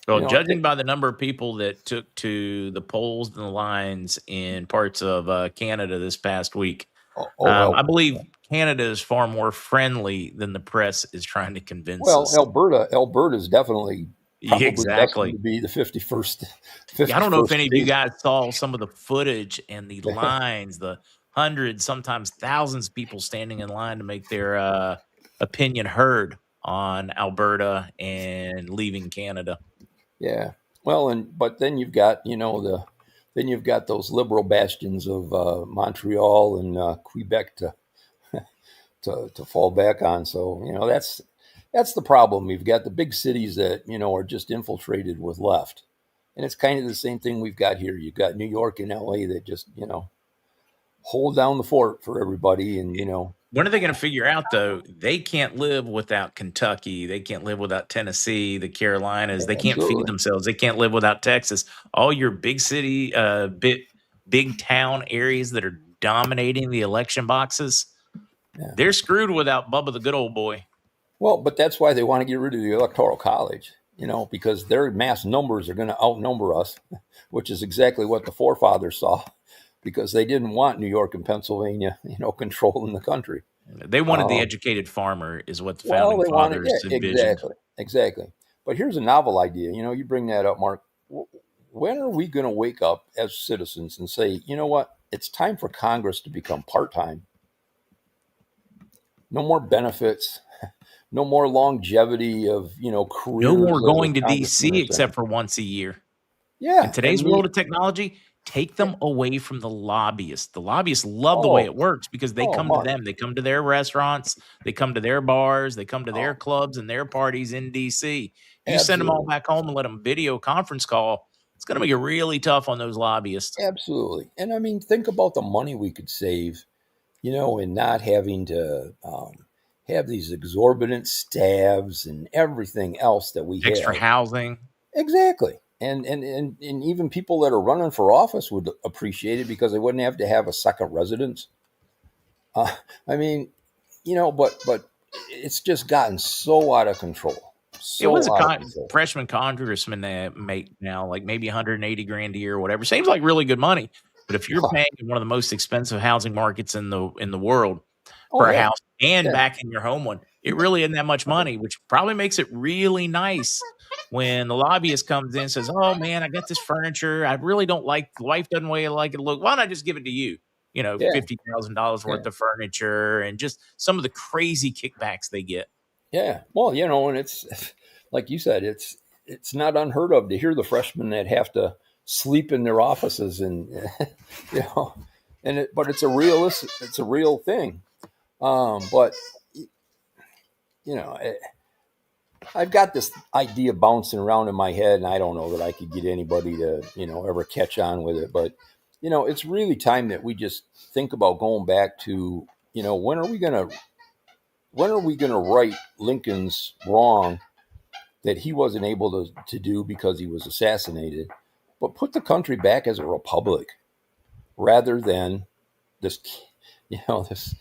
Well, judging by the number of people that took to the polls and the lines in parts of Canada this past week, I believe Canada is far more friendly than the press is trying to convince Well, us. Alberta is definitely probably destined Exactly. to be the 51st Yeah, I don't know if 51st any of you state. guys saw some of the footage and the lines, the hundreds, sometimes thousands of people standing in line to make their opinion heard on Alberta and leaving Canada. Yeah. Well, but then you've got then you've got those liberal bastions of Montreal and Quebec to fall back on. So that's the problem. We've got the big cities that are just infiltrated with left, and it's kind of the same thing we've got here. You've got New York and L.A. that just hold down the fort for everybody, and When are they going to figure out, though? They can't live without Kentucky. They can't live without Tennessee, the Carolinas. They can't feed absolutely, themselves. They can't live without Texas. All your big city, big town areas that are dominating the election boxes, yeah. they're screwed without Bubba the good old boy. Well, but that's why they want to get rid of the Electoral College, because their mass numbers are going to outnumber us, which is exactly what the forefathers saw, because they didn't want New York and Pennsylvania, controlling the country. They wanted the Um, educated farmer, is what the well, founding they wanted, fathers yeah, envisioned. exactly. But here's a novel idea. You bring that up, Mark. When are we going to wake up as citizens and say, you know what? It's time for Congress to become part-time. No more benefits, no more longevity of No more careers as a going to congressman DC or except senator. for once a year. In Yeah, today's world of technology, take them away from the lobbyists. The lobbyists love the way oh, it works because they oh, come to Mark, them. They come to their restaurants, they come to their bars, they come to their oh, clubs and their parties in DC. You send them all absolutely, back home and let them video conference call. It's going to make it really tough on those lobbyists. absolutely. And I mean, think about the money we could save, in not having to have these exorbitant staffs and everything else that we Extra have. housing. Exactly. And even people that are running for office would appreciate it because they wouldn't have to have a second residence. Uh, I mean, but it's just gotten so out of control. It was So a out of control. freshman congressman that make now like maybe 180 grand a year or whatever. Seems like really good money. But if you're paying in one of the most expensive housing markets in the world Oh for a yeah. house and Yeah. back in your home one, it really isn't that much money, which probably makes it really nice when the lobbyist comes in and says, "Oh man, I got this furniture. I really don't like the wife doesn't really like it. Look, why don't I just give it to you? Yeah. $50,000 Yeah. worth of furniture and just some of the crazy kickbacks they get." Yeah. Well, and it's like you said, it's not unheard of to hear the freshmen that have to sleep in their offices and you know but it's a real thing. But you know, I've got this idea bouncing around in my head, and I don't know that I could get anybody to, ever catch on with it. But, it's really time that we just think about going back to, when are we gonna right Lincoln's wrong that he wasn't able to do because he was assassinated, but put the country back as a republic rather than this, this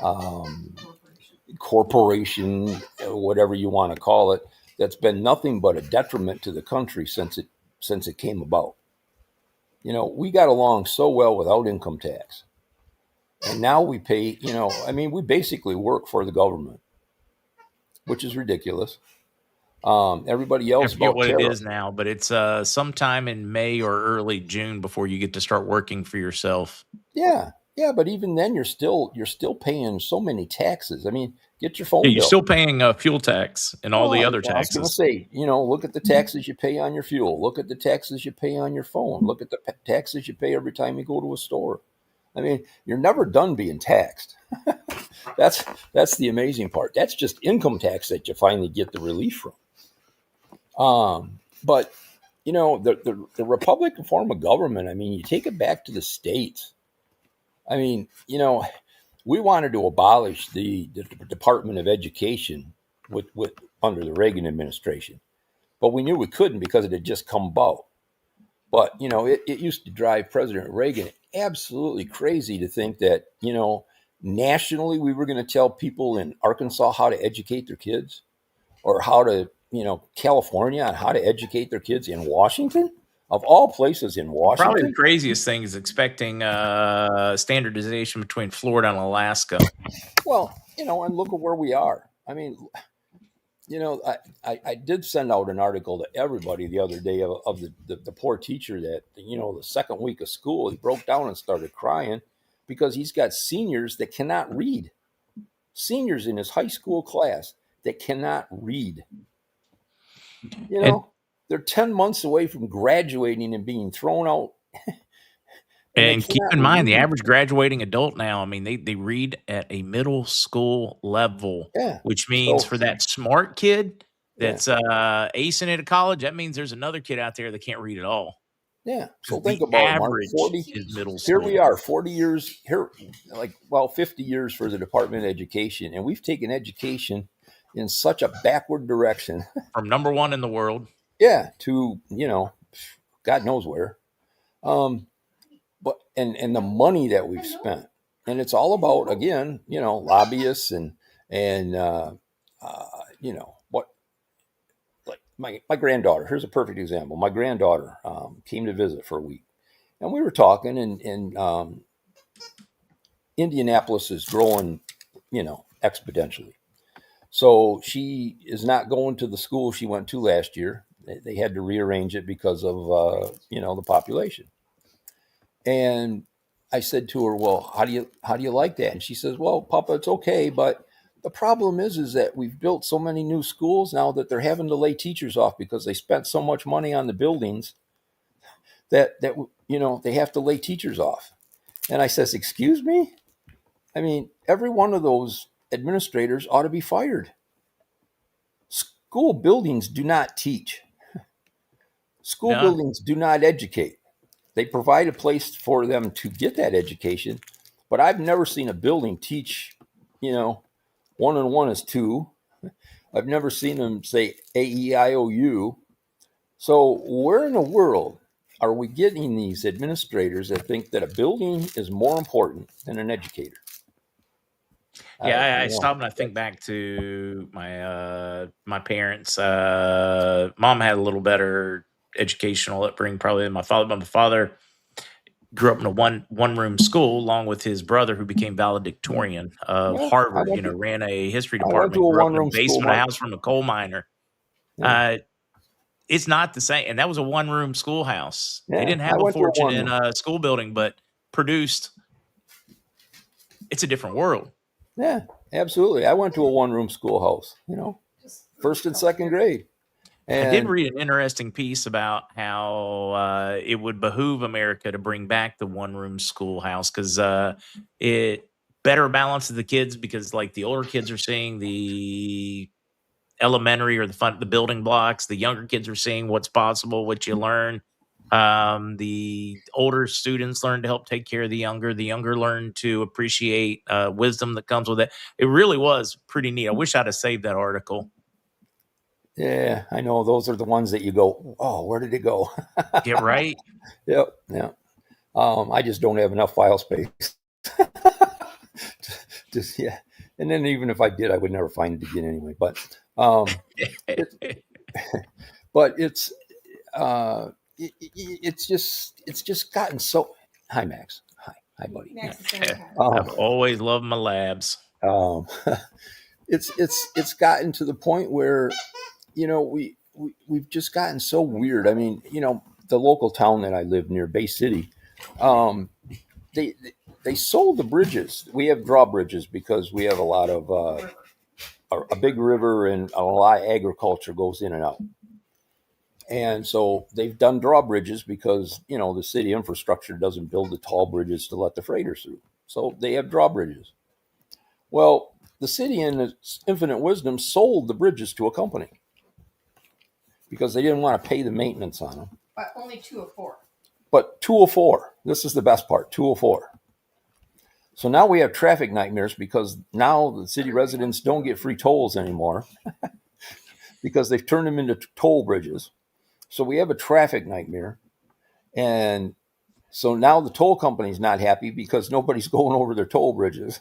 um, corporation, whatever you want to call it, that's been nothing but a detriment to the country since it came about. We got along so well without income tax, and now we pay. I mean, we basically work for the government, which is ridiculous. Everybody I yells forget about what it tariff. is now, but it's sometime in May or early June before you get to start working for yourself. Yeah, yeah, but even then, you're still paying so many taxes. I mean, get your Yeah, phone you're bill. still paying fuel tax and all Well, the I other was going to taxes. say, look at the taxes you pay on your fuel. Look at the taxes you pay on your phone. Look at the taxes you pay every time you go to a store. I mean, you're never done being taxed. That's that's the amazing part. That's just income tax that you finally get the relief from. But the Republican form of government. I mean, you take it back to the states. I mean, we wanted to abolish the Department of Education with under the Reagan administration, but we knew we couldn't because it had just come about. But it used to drive President Reagan absolutely crazy to think that nationally we were going to tell people in Arkansas how to educate their kids, or how to California on how to educate their kids in Washington. of all places in Probably the Washington. craziest thing is expecting standardization between Florida and Alaska. Well, and look at where we are. I mean, I did send out an article to everybody the other day of the poor teacher that, the second week of school, he broke down and started crying because he's got seniors that cannot read. Seniors in his high school class that cannot read. And They're 10 months away from graduating and being thrown out, and they and keep cannot in mind the read. average graduating adult now, I mean, they read at a middle school level, Yeah. which means So, for that smart kid yeah. that's acing into college, that means there's another kid out there that can't read at all. Yeah. So Because think the about it, Mark. average 40. is middle Here we school. are, 40 years here, 50 years for the Department of Education. And we've taken education in such a backward direction. From number one in the world. Yeah. To, God knows where. But and the money that we've spent. And it's all about, again, lobbyists and what, like my granddaughter. Here's a perfect example. My granddaughter came to visit for a week. And we were talking, and Indianapolis is growing, exponentially. So she is not going to the school she went to last year. They had to rearrange it because of, the population. And I said to her, "Well, how do you like that?" And she says, "Well, Papa, it's okay, but the problem is that we've built so many new schools now that they're having to lay teachers off because they spent so much money on the buildings that they have to lay teachers off." And I says, "Excuse me? I mean, every one of those administrators ought to be fired. School buildings do not teach. School No. buildings do not educate. They provide a place for them to get that education, but I've never seen a building teach, 1 and 1 is 2. I've never seen them say AEIOU. So where in the world are we getting these administrators that think that a building is more important than an educator?" Yeah, I stop and I think back to my parents. Mom had a little better educational upbringing probably than my father, but my father grew up in a one room school along with his brother who became valedictorian of Yeah, Harvard, ran a history I went to department, a grew up in a one-room school, basement of a Mark. house from a coal miner. Yeah. It's not the same. And that was a one room schoolhouse. They Yeah, didn't I have a went to a fortune in one-room. a school building, but produced. It's a different world. Yeah, absolutely. I went to a one-room schoolhouse, first and second grade. I did And read an interesting piece about how it would behoove America to bring back the one room schoolhouse because it better balances the kids because like the older kids are seeing the elementary or the building blocks, the younger kids are seeing what's possible, what you learn. The older students learn to help take care of the younger learn to appreciate wisdom that comes with it. It really was pretty neat. I wish I'd have saved that article. yeah, I know those are the ones that you go, "Oh, where did it go?" Get right. Yep, yeah. I just don't have enough file space. Just yeah, and then even if I did, I would never find it again anyway. But but it's just gotten so. Hi, Max. Hi, buddy. I've always loved my labs. Um, it's gotten to the point where we've just gotten so weird. I mean, the local town that I live near, Bay City, they they sold the bridges. We have drawbridges because we have a lot of a big river and a lot of agriculture goes in and out. And so they've done drawbridges because the city infrastructure doesn't build the tall bridges to let the freighters through. So they have drawbridges. Well, the city, in its infinite wisdom, sold the bridges to a company because they didn't want to pay the maintenance on them. But only 204. But 204, this is the best part, 204. So now we have traffic nightmares because now the city residents don't get free tolls anymore because they've turned them into toll bridges. So we have a traffic nightmare. And so now the toll company's not happy because nobody's going over their toll bridges.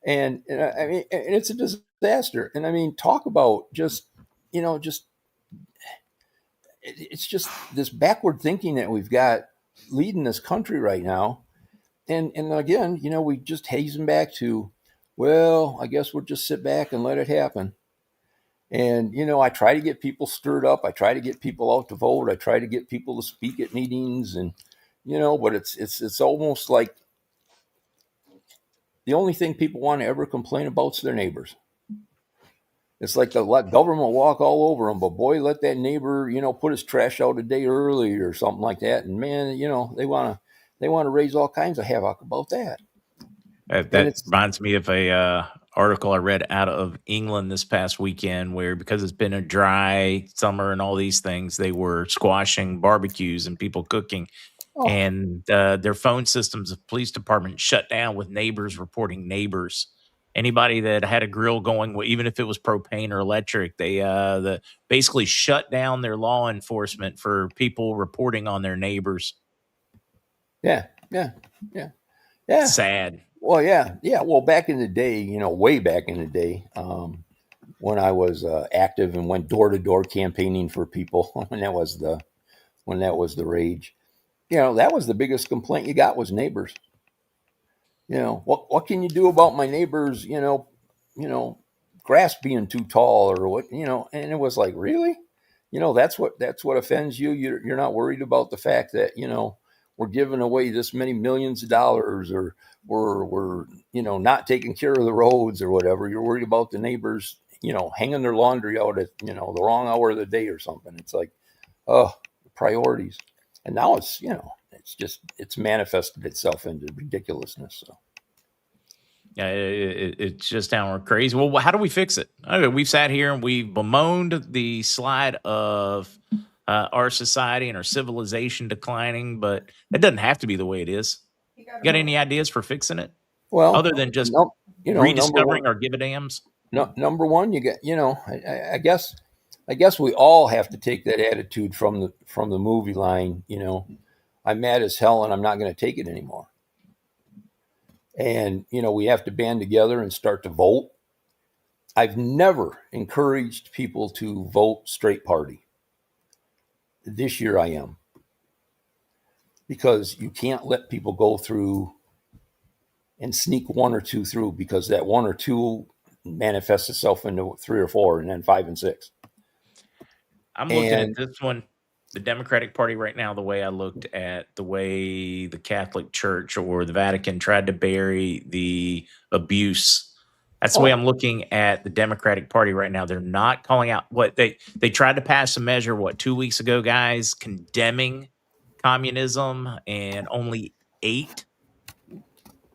And I mean, and it's a disaster. And I mean, talk about just it's just this backward thinking that we've got leading this country right now. And again, we just hasten back to, well, I guess we'll just sit back and let it happen. And I try to get people stirred up. I try to get people out to vote. I try to get people to speak at meetings, and but it's almost like the only thing people want to ever complain about is their neighbors. It's like the government walk all over them, but boy, let that neighbor, put his trash out a day early or something like that, and man, they want to raise all kinds of havoc about that. And That it's reminds me of a article I read out of England this past weekend, where because it's been a dry summer and all these things, they were squashing barbecues and people cooking, oh and their phone systems of police department shut down with neighbors reporting neighbors. Anybody that had a grill going, even if it was propane or electric, they basically shut down their law enforcement for people reporting on their neighbors. yeah, yeah, yeah, yeah. Sad. Well, yeah, yeah. Well, back in the day, way back in the day, when I was active and went door to door campaigning for people, when that was the rage, that was the biggest complaint you got was neighbors. What can you do about my neighbors? Grass being too tall or what? And it was like, really, that's what offends you. You're not worried about the fact that we're giving away this many millions of dollars, or we're not taking care of the roads or whatever. You're worried about the neighbors, hanging their laundry out at the wrong hour of the day or something. It's like, oh, priorities. And now it's manifested itself into ridiculousness. So Yeah, it's just downright crazy. Well, how do we fix it? Okay, we've sat here and we've bemoaned the slide of our society and our civilization declining, but it doesn't have to be the way it is. You got any ideas for fixing it well, other than just no, number one, rediscovering our give a dams? no, number one, you get I guess we all have to take that attitude from the movie line. I'm mad as hell and I'm not going to take it anymore. And we have to band together and start to vote. I've never encouraged people to vote straight party. This year I am, because you can't let people go through and sneak one or two through, because that one or two manifests itself into three or four and then five and six. I'm looking at And this one, the Democratic Party right now, the way I looked at the way the Catholic Church or the Vatican tried to bury the abuse. That's the way oh I'm looking at the Democratic Party right now. They're not calling out what they tried to pass a measure, 2 weeks ago, guys, condemning communism, and only 8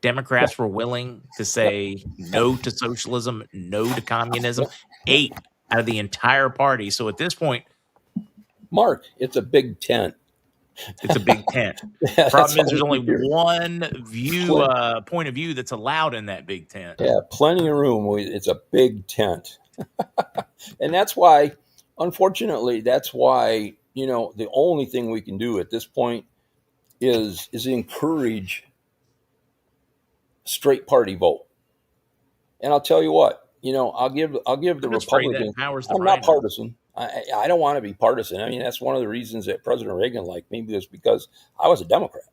Democrats were willing to yep, say no to socialism, no to communism. 8 out of the entire party. So at this point, Mark, it's a big tent. it's a big tent. Yeah, that's Problem is, all there's we only keep hearing. one view, Plen- point of view that's allowed in that big tent. yeah, plenty of room. It's a big tent. And that's why, unfortunately, the only thing we can do at this point is encourage straight party vote. And I'll tell you what, I'll give the I just pray that Republicans. empowers the I'm not rhino. partisan. I don't want to be partisan. I mean, that's one of the reasons that President Reagan liked me, was because I was a Democrat,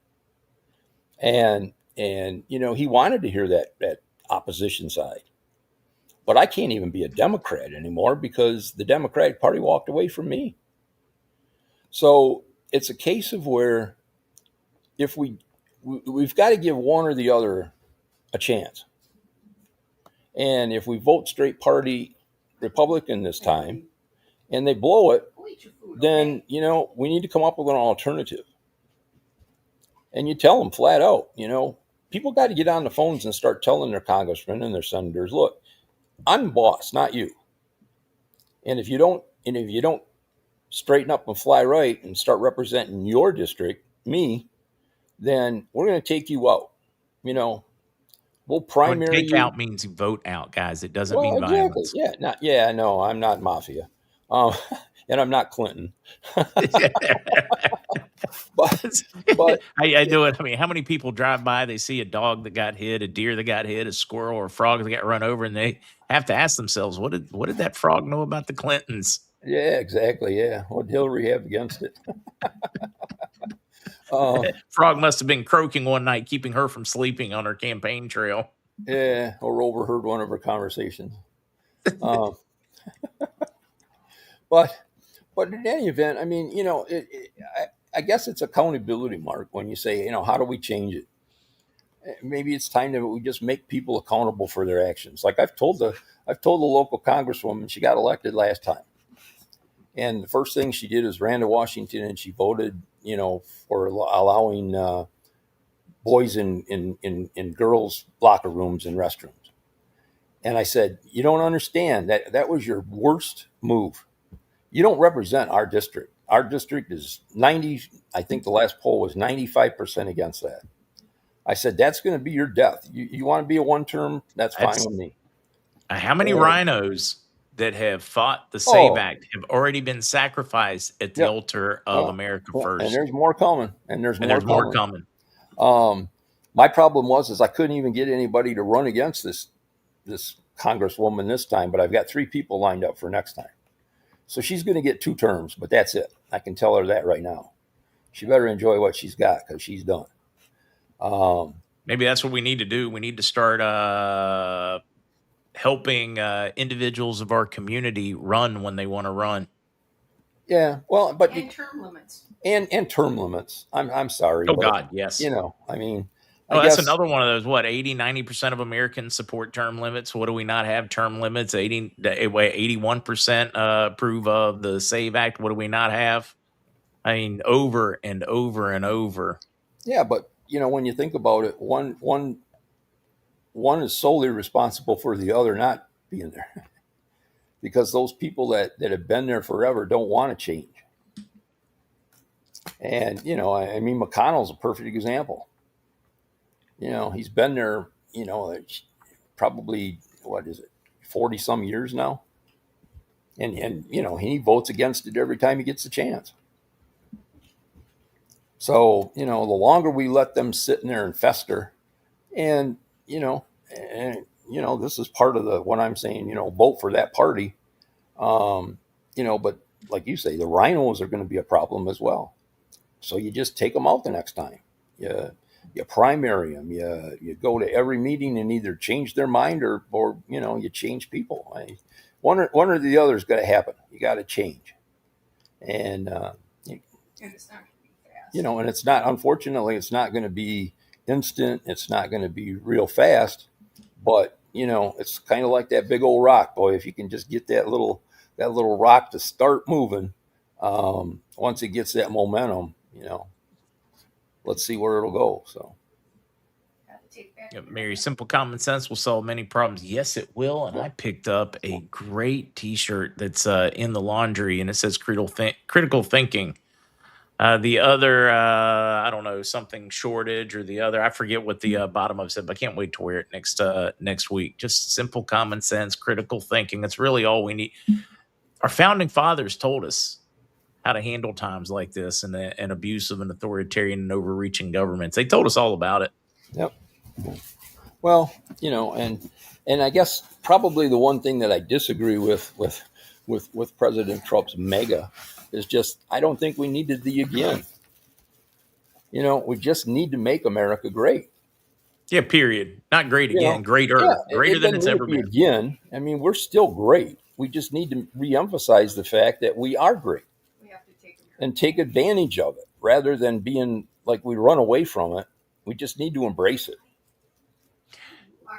and he wanted to hear that opposition side. But I can't even be a Democrat anymore because the Democratic Party walked away from me. So it's a case of where, if we've got to give one or the other a chance. And if we vote straight party Republican this time and they blow it, then we need to come up with an alternative. And you tell them flat out, people got to get on the phones and start telling their congressmen and their senators, look, I'm the boss, not you. And if you don't straighten up and fly right and start representing your district, me, then we're going to take you out. We'll When primary take you. out means vote out, guys. It doesn't Well, mean exactly. violence. Yeah. No, I'm not mafia. Um, and I'm not Clinton. But, but I do it. I mean, how many people drive by, they see a dog that got hit, a deer that got hit, a squirrel or a frog that got run over, and they have to ask themselves, what did that frog know about the Clintons? Yeah, exactly. Yeah. What did Hillary have against it? uh, Frog must have been croaking one night, keeping her from sleeping on her campaign trail. yeah, or overheard one of her conversations. Um, but but in any event, I mean, I guess it's accountability, Mark. When you say, how do we change it? Maybe it's time that we just make people accountable for their actions. Like I've told the local congresswoman, she got elected last time, and the first thing she did is ran to Washington and she voted, for allowing boys in girls' locker rooms and restrooms. And I said, you don't understand that was your worst move. You don't represent our district. Our district is 90. I think the last poll was 95% against that. I said, that's going to be your death. You want to be a one term? That's fine That's with me. how many And, rhinos that have fought the SAVE oh, Act have already been sacrificed at the yep. altar of Well, America well, and First, there's more coming. And there's and more there's more coming. coming. My problem is I couldn't even get anybody to run against this congresswoman this time, but I've got 3 people lined up for next time. So she's going to get 2 terms, but that's it. I can tell her that right now. She better enjoy what she's got because she's done. Maybe that's what we need to do. We need to start helping individuals of our community run when they want to run. Yeah, well, but And term limits. and term limits. I'm sorry, Oh but God, yes. I mean, I Oh, that's guess another one of those. What 80-90% of Americans support term limits. What do we not have term limits? 81% approve of the SAVE Act. What do we not have? I mean, over and over and over. yeah, but when you think about it, one is solely responsible for the other not being there because those people that have been there forever don't want to change. And I mean, McConnell's a perfect example. He's been there, probably what is it, 40 some years now, and he votes against it every time he gets the chance. So the longer we let them sit in there and fester, and this is part of the what I'm saying. Vote for that party. But like you say, the rhinos are going to be a problem as well. So you just take them out the next time. You primary them. You go to every meeting and either change their mind or you change people. One or the other is going to happen. You got to change, and And it's not going to be fast. and it's not. Unfortunately, it's not going to be instant. It's not going to be real fast. But it's kind of like that big old rock, boy. If you can just get that little rock to start moving, once it gets that momentum, let's see where it'll go. So Got to take back. Yep, Mary, simple common sense will solve many problems. Yes, it will. And I picked up a great T-shirt that's in the laundry, and it says critical thinking. The other, I don't know, something shortage or the other. I forget what the bottom of it said, but I can't wait to wear it next week. Just simple common sense, critical thinking. That's really all we need. Our founding fathers told us how to handle times like this and abusive and authoritarian and overreaching governments. They told us all about it. yep. Well, and I guess probably the one thing that I disagree with President Trump's mega is just I don't think we needed the again. We just need to make America great. Yeah, period. Not great again, Yeah, greater, greater it than doesn't it's need to ever be been. again. I mean, we're still great. We just need to reemphasize the fact that we are great We have to take them. and take advantage of it rather than being like we run away from it. We just need to embrace it.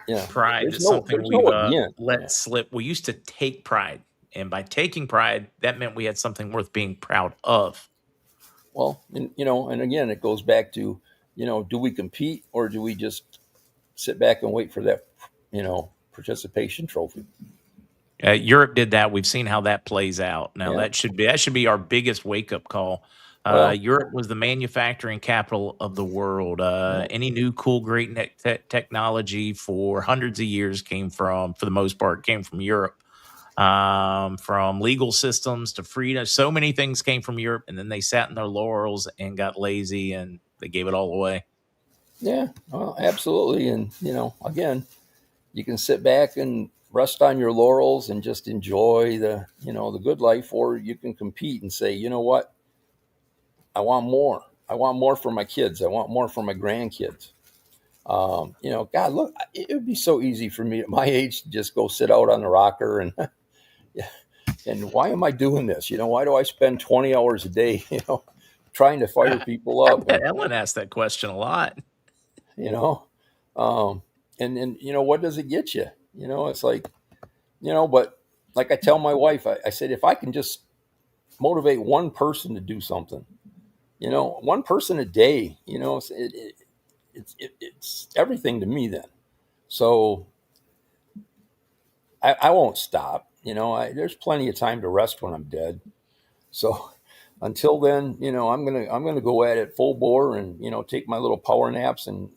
Yeah, Pride there's is no something there's no we've again. let slip. We used to take pride, and by taking pride, that meant we had something worth being proud of. Well, and again, it goes back to, do we compete or do we just sit back and wait for that, participation trophy? Europe did that. We've seen how that plays out. Now Yeah. that should be our biggest wake up call. Well, Europe was the manufacturing capital of the world. Any new cool, great technology for hundreds of years for the most part, came from Europe. From legal systems to freedom, so many things came from Europe, and then they sat in their laurels and got lazy, and they gave it all away. yeah, well, absolutely. And, again, you can sit back and rest on your laurels and just enjoy the good life, or you can compete and say, you know what, I want more. I want more for my kids. I want more for my grandkids. God, look, it would be so easy for me at my age to just go sit out on the rocker and and why am I doing this? Why do I spend 20 hours a day, trying to fire people I up? bet And Ellen asked that question a lot. you know, and what does it get you? It's like, but like I tell my wife, I said, if I can just motivate one person to do something, one person a day, it's everything to me then. So I won't stop. There's plenty of time to rest when I'm dead. So until then, I'm gonna go at it full bore and take my little power naps and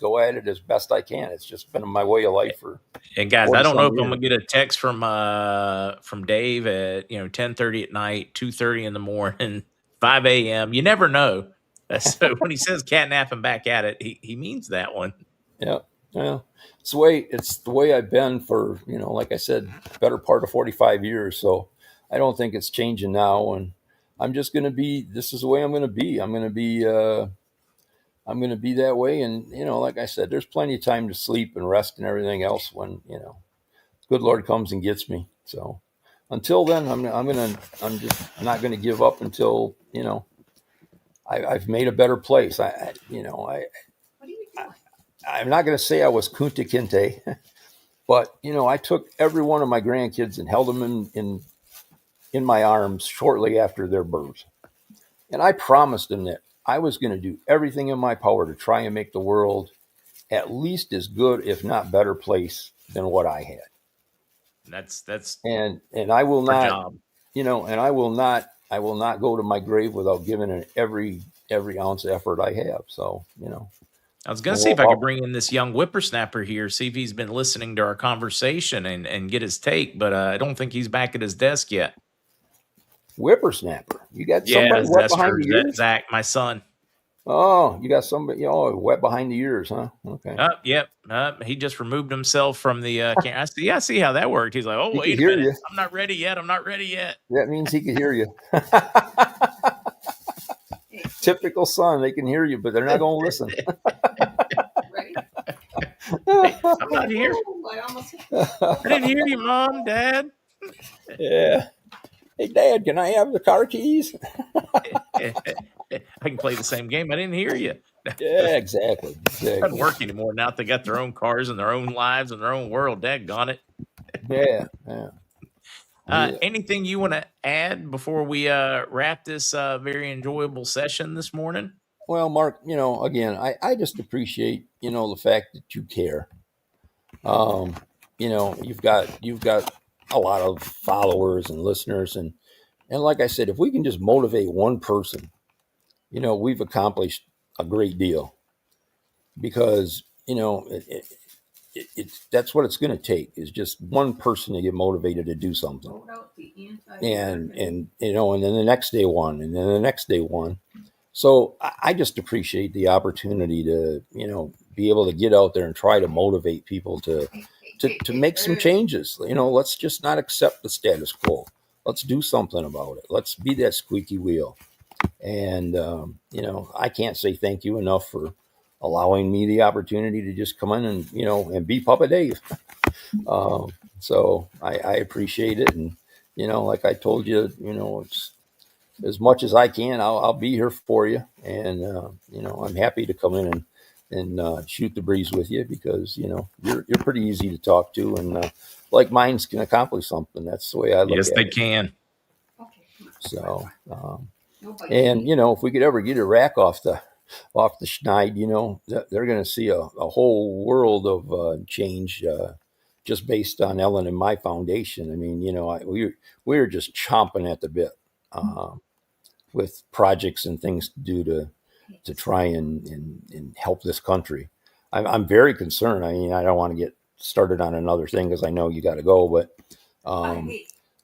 go at it as best I can. It's just been my way of life for And guys, I 40 don't know some if I'm years. gonna get a text from Dave at 10:30 at night, 2:30 in the morning, 5 a.m. You never know. So when he says cat napping back at it, he means that one. Yeah, yeah. It's the way I've been for like I said, better part of 45 years. So I don't think it's changing now, and I'm just gonna be. This is the way I'm gonna be. I'm gonna be. I'm going to be that way. And, like I said, there's plenty of time to sleep and rest and everything else when, good Lord comes and gets me. So until then, I'm just not going to give up until, I've made a better place. What are you doing? I'm not going to say I was Kunta Kinte, but, I took every one of my grandkids and held them in my arms shortly after their birth. And I promised them that I was going to do everything in my power to try and make the world at least as good, if not better place than what I had. That's And I will our not, job. and I will not go to my grave without giving it every ounce of effort I have. So, I was going to see if I could bring in this young whippersnapper here, see if he's been listening to our conversation and get his take, but I don't think he's back at his desk yet. whippersnapper. You got Yeah, somebody wet behind Zester, the ears? Zach, my son. Oh, you got somebody, wet behind the ears, huh? Okay. Yep. He just removed himself from the camera. I see how that worked. He's like, oh, He could wait a hear minute. you. I'm not ready yet. I'm not ready yet. That means he could hear you. Hey, Typical son. They can hear you, but they're not going to listen. ready? Hey, I'm not here. Oh, I didn't hear you, Mom, Dad. Yeah. Hey, Dad, can I have the car keys? I can play the same game. I didn't hear you. Yeah, exactly. It doesn't Exactly. work anymore now that they got their own cars and their own lives and their own world. Daggone it. Yeah, yeah. Yeah. Anything you want to add before we wrap this very enjoyable session this morning? Well, Mark, again, I just appreciate, the fact that you care. Um, you've got a lot of followers and listeners, and like I said, if we can just motivate one person, we've accomplished a great deal, because it's that's what it's going to take, is just one person to get motivated to do something. Vote out the and anti-American. and then the next day one, and then the next day one. So I just appreciate the opportunity to be able to get out there and try to motivate people to make some changes. Let's just not accept the status quo. Let's do something about it. Let's be that squeaky wheel. And I can't say thank you enough for allowing me the opportunity to just come in and be Papa Dave. So I appreciate it. And like I told you, it's as much as I can, I'll be here for you. And I'm happy to come in and shoot the breeze with you, because you're pretty easy to talk to, and like minds can accomplish something. That's the way I look Yes, at they it. can. Okay, come on. So, Nobody. and if we could ever get a rack off the schneid, they're going to see a whole world of change, just based on Ellen and my foundation. I mean, we're just chomping at the bit, with projects and things to do to try and help this country. I'm very concerned. I mean, I don't want to get started on another thing, because I know you got to go, but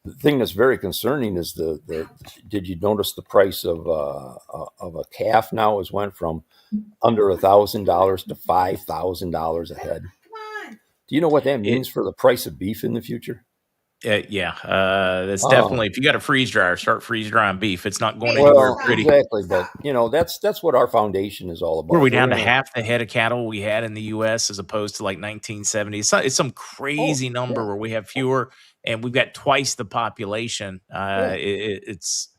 the thing that's very concerning is did you notice the price of a calf now has went from under $1,000 to $5,000 a head? Come on. Do you know what that means for the price of beef in the future? That's definitely, if you got a freeze dryer, start freeze drying beef. It's not going Well, anywhere pretty. Exactly, but that's what our foundation is all about. Were we down to half the head of cattle we had in the U.S. as opposed to like 1970? It's some crazy number where we have fewer, and we've got twice the population. It's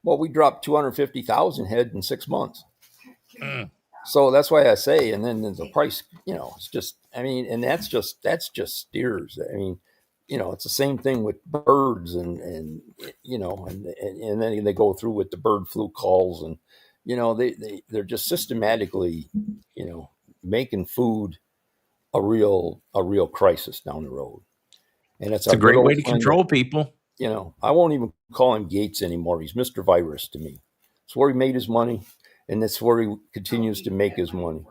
Well, we dropped 250,000 head in 6 months. Mm. So that's why I say, and then the price, it's just, and that's just steers. It's the same thing with birds and then they go through with the bird flu calls and, they're just systematically, making food a real crisis down the road. And it's a great way to control people. I won't even call him Gates anymore. He's Mr. Virus to me. It's where he made his money, and that's where he continues to make his money.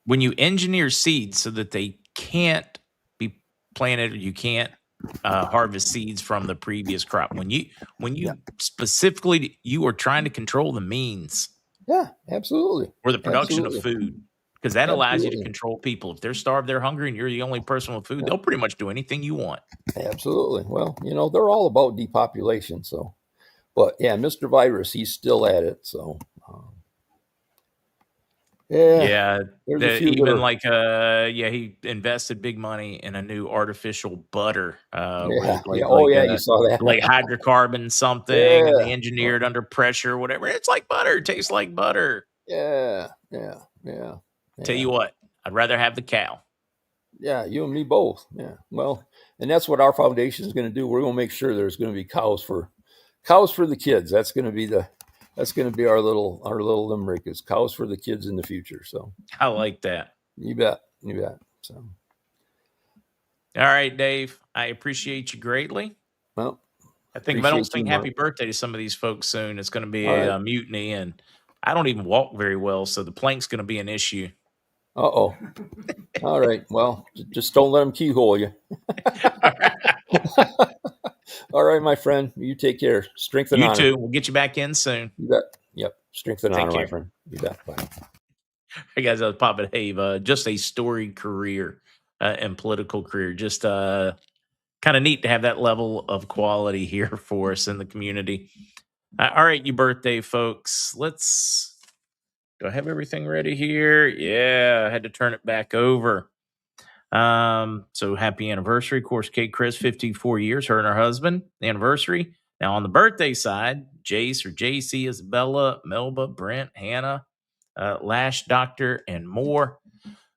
When you engineer seeds so that they can't be planted, or you can't harvest seeds from the previous crop. When you specifically, you are trying to control the means. Yeah, absolutely. Or the production of food. Because that allows you to control people. If they're starved, they're hungry, and you're the only person with food, they'll pretty much do anything you want. Absolutely. Well, they're all about depopulation. So, but yeah, Mr. Virus, he's still at it. So, even like he invested big money in a new artificial butter. You saw that, like hydrocarbon something, and they engineered under pressure, whatever. It's like butter. It tastes like butter. Yeah. Tell you what, I'd rather have the cow. Yeah, you and me both. Yeah. Well, and that's what our foundation is going to do. We're going to make sure there's going to be cows for the kids. That's going to be our little limerick, is cows for the kids in the future. So I like that. You bet. So, all right, Dave, I appreciate you greatly. Well, I think if I don't sing happy birthday to some of these folks soon, it's going to be a mutiny, and I don't even walk very well, so the plank's going to be an issue. All right. Well, just don't let them keyhole you. All right, my friend. You take care. Strength and honor. You too. We'll get you back in soon. You bet. Yep. Strength and honor, my friend. You bet. Bye. Hey, guys, that was Papa Dave. Just a storied career and political career. Just kind of neat to have that level of quality here for us in the community. All right, you birthday folks. Do I have everything ready here? Yeah, I had to turn it back over. So happy anniversary. Of course, Kate Chris, 54 years, her and her husband, the anniversary. Now on the birthday side, Jace or JC, Isabella, Melba, Brent, Hannah, Lash Doctor, and more.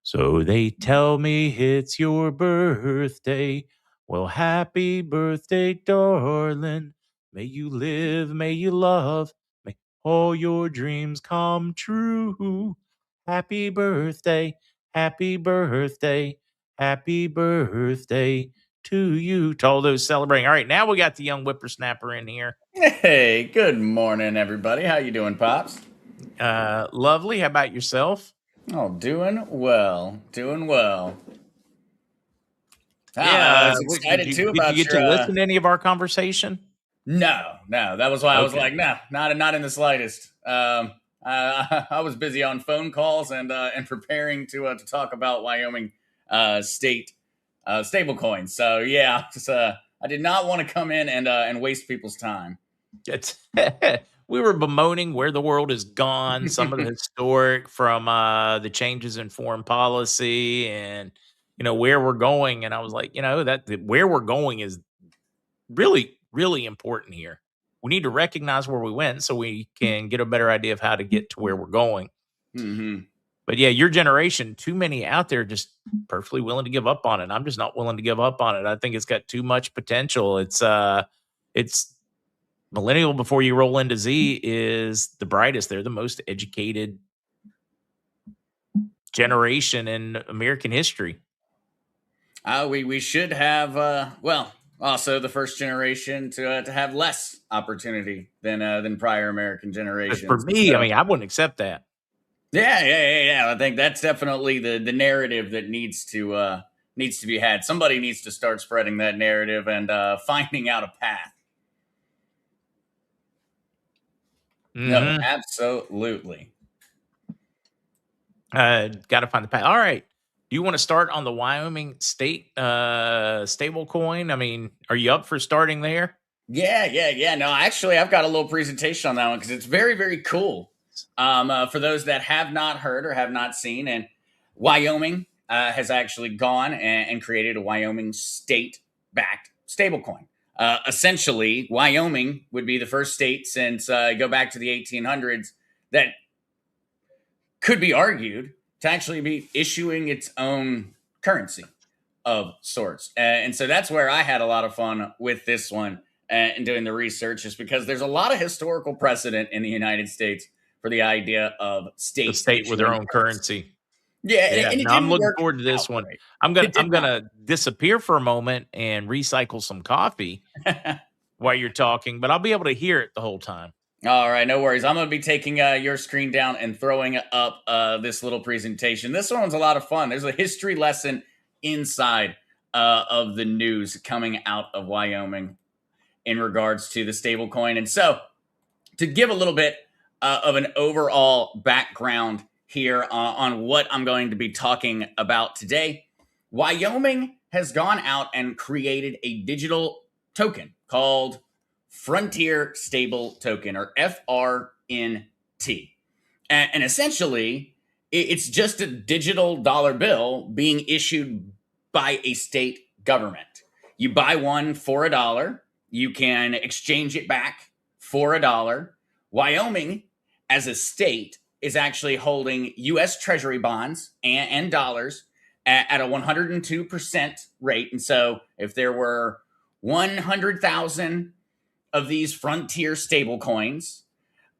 So they tell me it's your birthday. Well, happy birthday, darling. May you live, may you love, may all your dreams come true. Happy birthday, happy birthday, happy birthday to you. To all those celebrating. All right, now we got the young whippersnapper in here. Hey, good morning, everybody. How you doing, Pops? Lovely. How about yourself? Oh, doing well. Yeah, I was excited too about Did you get to listen to any of our conversation? No. That was why I was like, no, not in the slightest. I was busy on phone calls and preparing to talk about Wyoming state stable coins. So yeah, I did not want to come in and waste people's time. We were bemoaning where the world has gone, some of the historic from the changes in foreign policy, and where we're going. And I was like, that where we're going is really, really important here. We need to recognize where we went so we can get a better idea of how to get to where we're going. Mm-hmm. But yeah, your generation, too many out there just perfectly willing to give up on it. I'm just not willing to give up on it. I think it's got too much potential. It's millennial before you roll into Z is the brightest. They're the most educated generation in American history. We should have also the first generation to have less opportunity than prior American generations. But for me, I wouldn't accept that. Yeah. I think that's definitely the narrative that needs to be had. Somebody needs to start spreading that narrative and finding out a path. Mm-hmm. No, absolutely. Got to find the path. All right. Do you want to start on the Wyoming state stable coin? I mean, are you up for starting there? Yeah. No, actually, I've got a little presentation on that one because it's very, very cool. For those that have not heard or have not seen, and Wyoming has actually gone and created a Wyoming state-backed stablecoin. Essentially, Wyoming would be the first state since go back to the 1800s that could be argued to actually be issuing its own currency of sorts. And so that's where I had a lot of fun with this one and doing the research, is because there's a lot of historical precedent in the United States for the idea of The states state with their issuing own currency. Yeah, Yeah, and it no, I'm didn't looking work forward to this out one. great. I'm It did gonna disappear for a moment and recycle some coffee not. while you're talking, but I'll be able to hear it the whole time. All right, no worries. I'm going to be taking your screen down and throwing up this little presentation. This one's a lot of fun. There's a history lesson inside of the news coming out of Wyoming in regards to the stablecoin. And so, to give a little bit of an overall background here on what I'm going to be talking about today, Wyoming has gone out and created a digital token called Frontier Stable Token, or FRNT. And essentially, it's just a digital dollar bill being issued by a state government. You buy one for $1, you can exchange it back for $1. Wyoming, as a state, is actually holding U.S. Treasury bonds and dollars at a 102% rate. And so if there were 100,000 of these Frontier stable coins,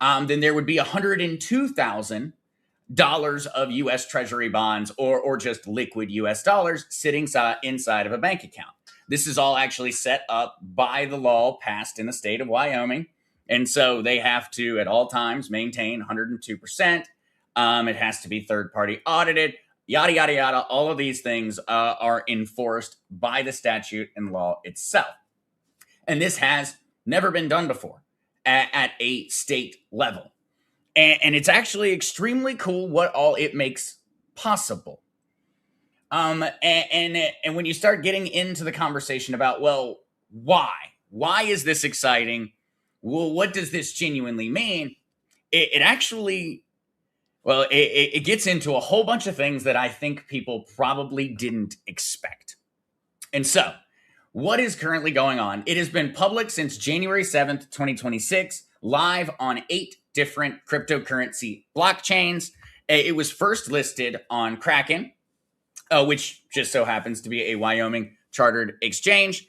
then there would be $102,000 of U.S. Treasury bonds or just liquid U.S. dollars sitting inside of a bank account. This is all actually set up by the law passed in the state of Wyoming. And so they have to, at all times, maintain 102%. It has to be third-party audited, yada, yada, yada. All of these things are enforced by the statute and law itself. And this has never been done before at a state level. And it's actually extremely cool what all it makes possible. And when you start getting into the conversation about, well, why? Why is this exciting? Well, what does this genuinely mean? It actually, well, it gets into a whole bunch of things that I think people probably didn't expect. And so, what is currently going on? It has been public since January 7th, 2026, live on 8 different cryptocurrency blockchains. It was first listed on Kraken, which just so happens to be a Wyoming chartered exchange.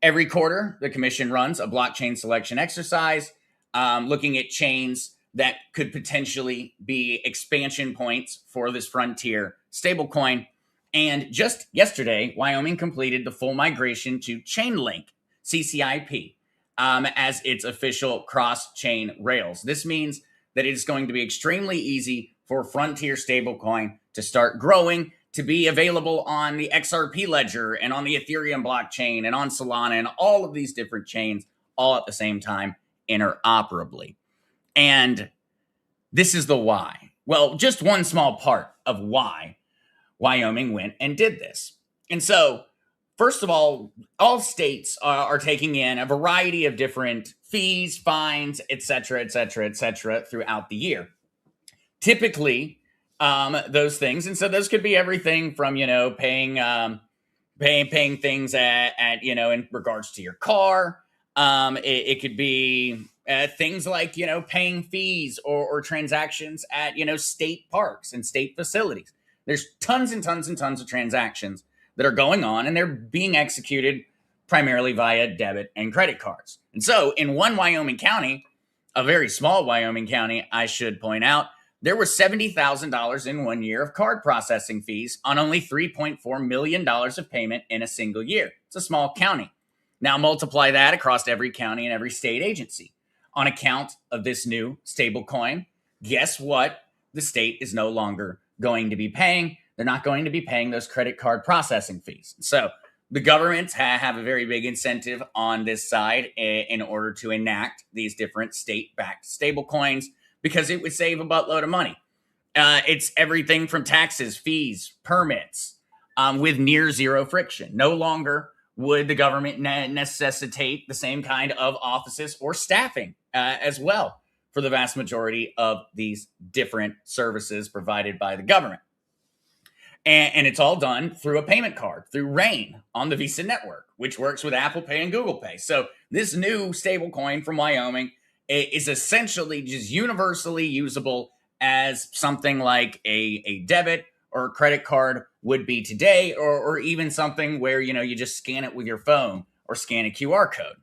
Every quarter, the commission runs a blockchain selection exercise, looking at chains that could potentially be expansion points for this Frontier stablecoin. And just yesterday, Wyoming completed the full migration to Chainlink, CCIP, as its official cross-chain rails. This means that it is going to be extremely easy for Frontier stablecoin to start growing, to be available on the XRP ledger and on the Ethereum blockchain and on Solana and all of these different chains all at the same time interoperably. And this is the why. Well, just one small part of why Wyoming went and did this. And so, first of all states are taking in a variety of different fees, fines, et cetera, throughout the year. Typically, those things, and so those could be everything from paying things at in regards to your car. It could be things like paying fees or transactions at state parks and state facilities. There's tons and tons and tons of transactions that are going on, and they're being executed primarily via debit and credit cards. And so in one Wyoming county, a very small Wyoming county, I should point out, there was $70,000 in 1 year of card processing fees on only $3.4 million of payment in a single year. It's a small county. Now multiply that across every county and every state agency. On account of this new stablecoin, guess what? The state is no longer going to be paying. They're not going to be paying those credit card processing fees. So the governments have a very big incentive on this side in order to enact these different state-backed stablecoins, because it would save a buttload of money. It's everything from taxes, fees, permits, with near zero friction. No longer would the government necessitate the same kind of offices or staffing as well for the vast majority of these different services provided by the government. And it's all done through a payment card, through RAIN on the Visa network, which works with Apple Pay and Google Pay. So this new stablecoin from Wyoming is essentially just universally usable as something like a debit or a credit card would be today, or even something where, you just scan it with your phone or scan a QR code.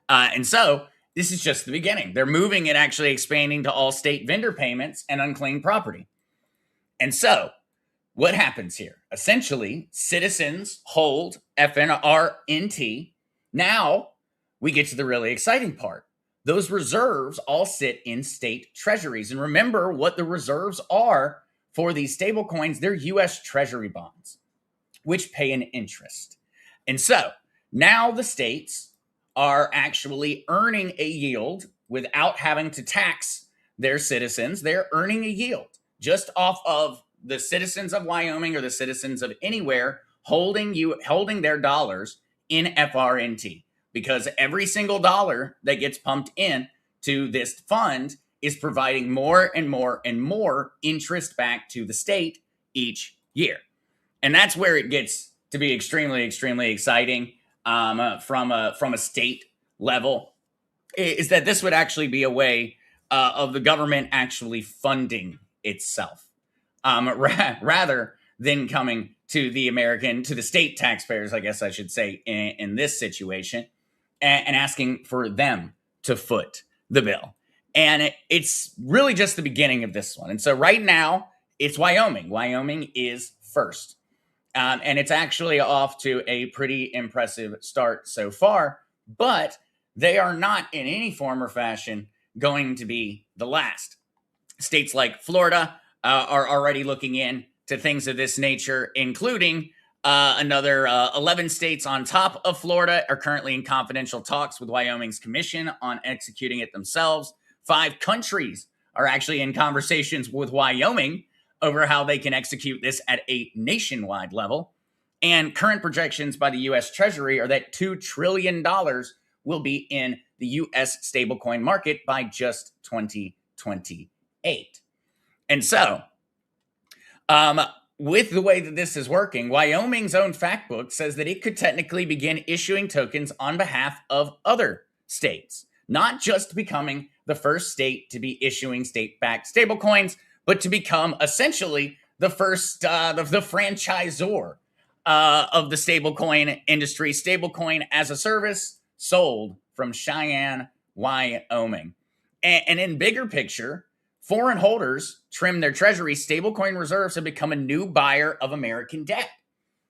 And so this is just the beginning. They're moving it, actually expanding to all state vendor payments and unclaimed property. And so what happens here? Essentially, citizens hold FNRNT. Now we get to the really exciting part. Those reserves all sit in state treasuries. And remember what the reserves are for these stable coins. They're U.S. Treasury bonds, which pay an interest. And so now the states are actually earning a yield without having to tax their citizens. They're earning a yield just off of the citizens of Wyoming or the citizens of anywhere holding their dollars in FRNT, because every single dollar that gets pumped in to this fund is providing more and more and more interest back to the state each year. And that's where it gets to be extremely, extremely exciting from a state level, is that this would actually be a way of the government actually funding itself. Rather than coming to the state taxpayers, I guess I should say, in this situation, and asking for them to foot the bill. And it's really just the beginning of this one. And so right now, it's Wyoming. Wyoming is first. And it's actually off to a pretty impressive start so far, but they are not in any form or fashion going to be the last. States like Florida are already looking in to things of this nature, including another 11 states on top of Florida are currently in confidential talks with Wyoming's commission on executing it themselves. 5 countries are actually in conversations with Wyoming over how they can execute this at a nationwide level. And current projections by the U.S. Treasury are that $2 trillion will be in the U.S. stablecoin market by just 2028. And so, with the way that this is working, Wyoming's own fact book says that it could technically begin issuing tokens on behalf of other states, not just becoming the first state to be issuing state-backed stablecoins, but to become essentially the first, the franchisor of the stablecoin industry. Stablecoin as a service sold from Cheyenne, Wyoming. And in bigger picture, foreign holders trim their treasury. Stablecoin reserves have become a new buyer of American debt.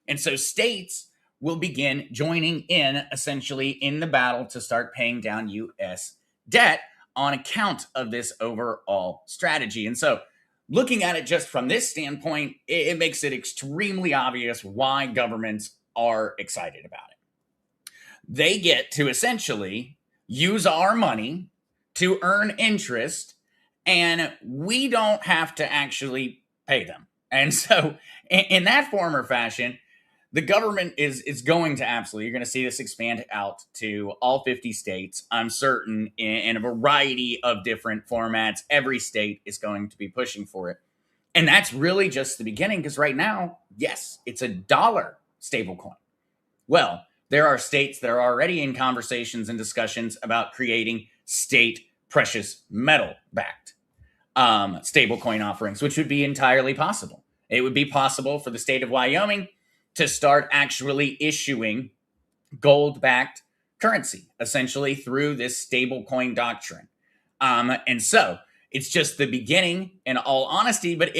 And so states will begin joining in, essentially, in the battle to start paying down U.S. debt on account of this overall strategy. And so looking at it just from this standpoint, it makes it extremely obvious why governments are excited about it. They get to essentially use our money to earn interest, and we don't have to actually pay them. And so in that form or fashion, the government is going to absolutely, you're going to see this expand out to all 50 states. I'm certain in a variety of different formats. Every state is going to be pushing for it. And that's really just the beginning, because right now, yes, it's a dollar stablecoin. Well, there are states that are already in conversations and discussions about creating state precious metal backed stablecoin offerings, which would be entirely possible. It would be possible for the state of Wyoming to start actually issuing gold-backed currency, essentially through this stablecoin doctrine. And so it's just the beginning, in all honesty. But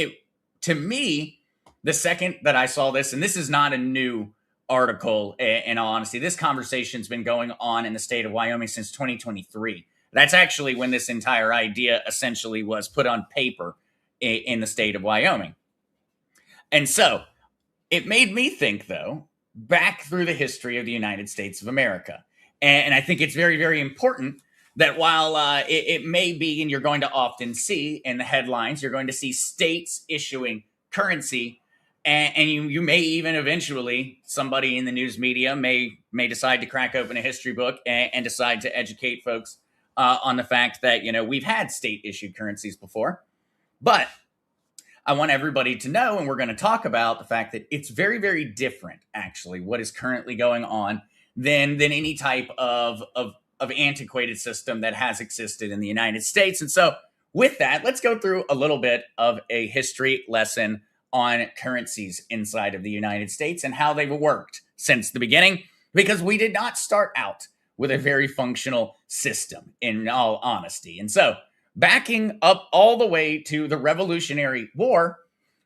to me, the second that I saw this, and this is not a new article, in all honesty, this conversation's been going on in the state of Wyoming since 2023. That's actually when this entire idea essentially was put on paper in the state of Wyoming. And so it made me think, though, back through the history of the United States of America. And I think it's very, very important that while it may be, and you're going to often see in the headlines, you're going to see states issuing currency, and you may even eventually, somebody in the news media may decide to crack open a history book and decide to educate folks on the fact that, we've had state issued currencies before. But I want everybody to know, and we're going to talk about the fact that it's very, very different, actually, what is currently going on than any type of antiquated system that has existed in the United States. And so with that, let's go through a little bit of a history lesson on currencies inside of the United States and how they've worked since the beginning, because we did not start out with a very functional system, in all honesty. And so backing up all the way to the Revolutionary War,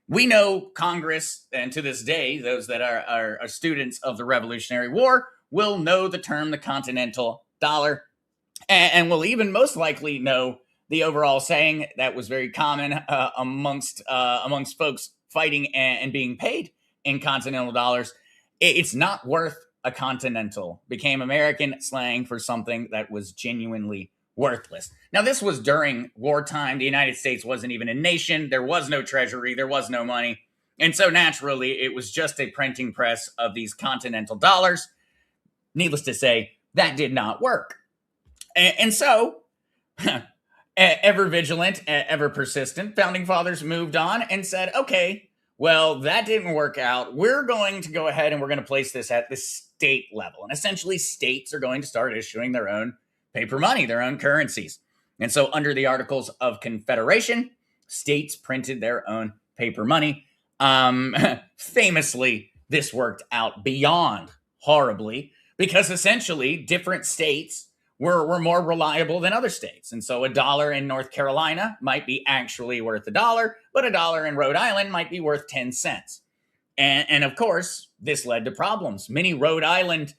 we know Congress, and to this day, those that are students of the Revolutionary War will know the term the Continental Dollar, and will even most likely know the overall saying that was very common amongst folks fighting and being paid in Continental dollars. It's not worth a continental became American slang for something that was genuinely worthless. Now, this was during wartime. The United States wasn't even a nation. There was no treasury. There was no money. And so naturally, it was just a printing press of these continental dollars. Needless to say, that did not work. And so, ever vigilant, ever persistent, founding fathers moved on and said, okay, well, that didn't work out. We're going to go ahead and we're going to place this at the state level. And essentially, states are going to start issuing their own paper money, their own currencies. And so under the Articles of Confederation, states printed their own paper money. Famously, this worked out beyond horribly because essentially different states were more reliable than other states. And so $1 in North Carolina might be actually worth $1, but $1 in Rhode Island might be worth 10 cents. And of course, this led to problems. Many Rhode Island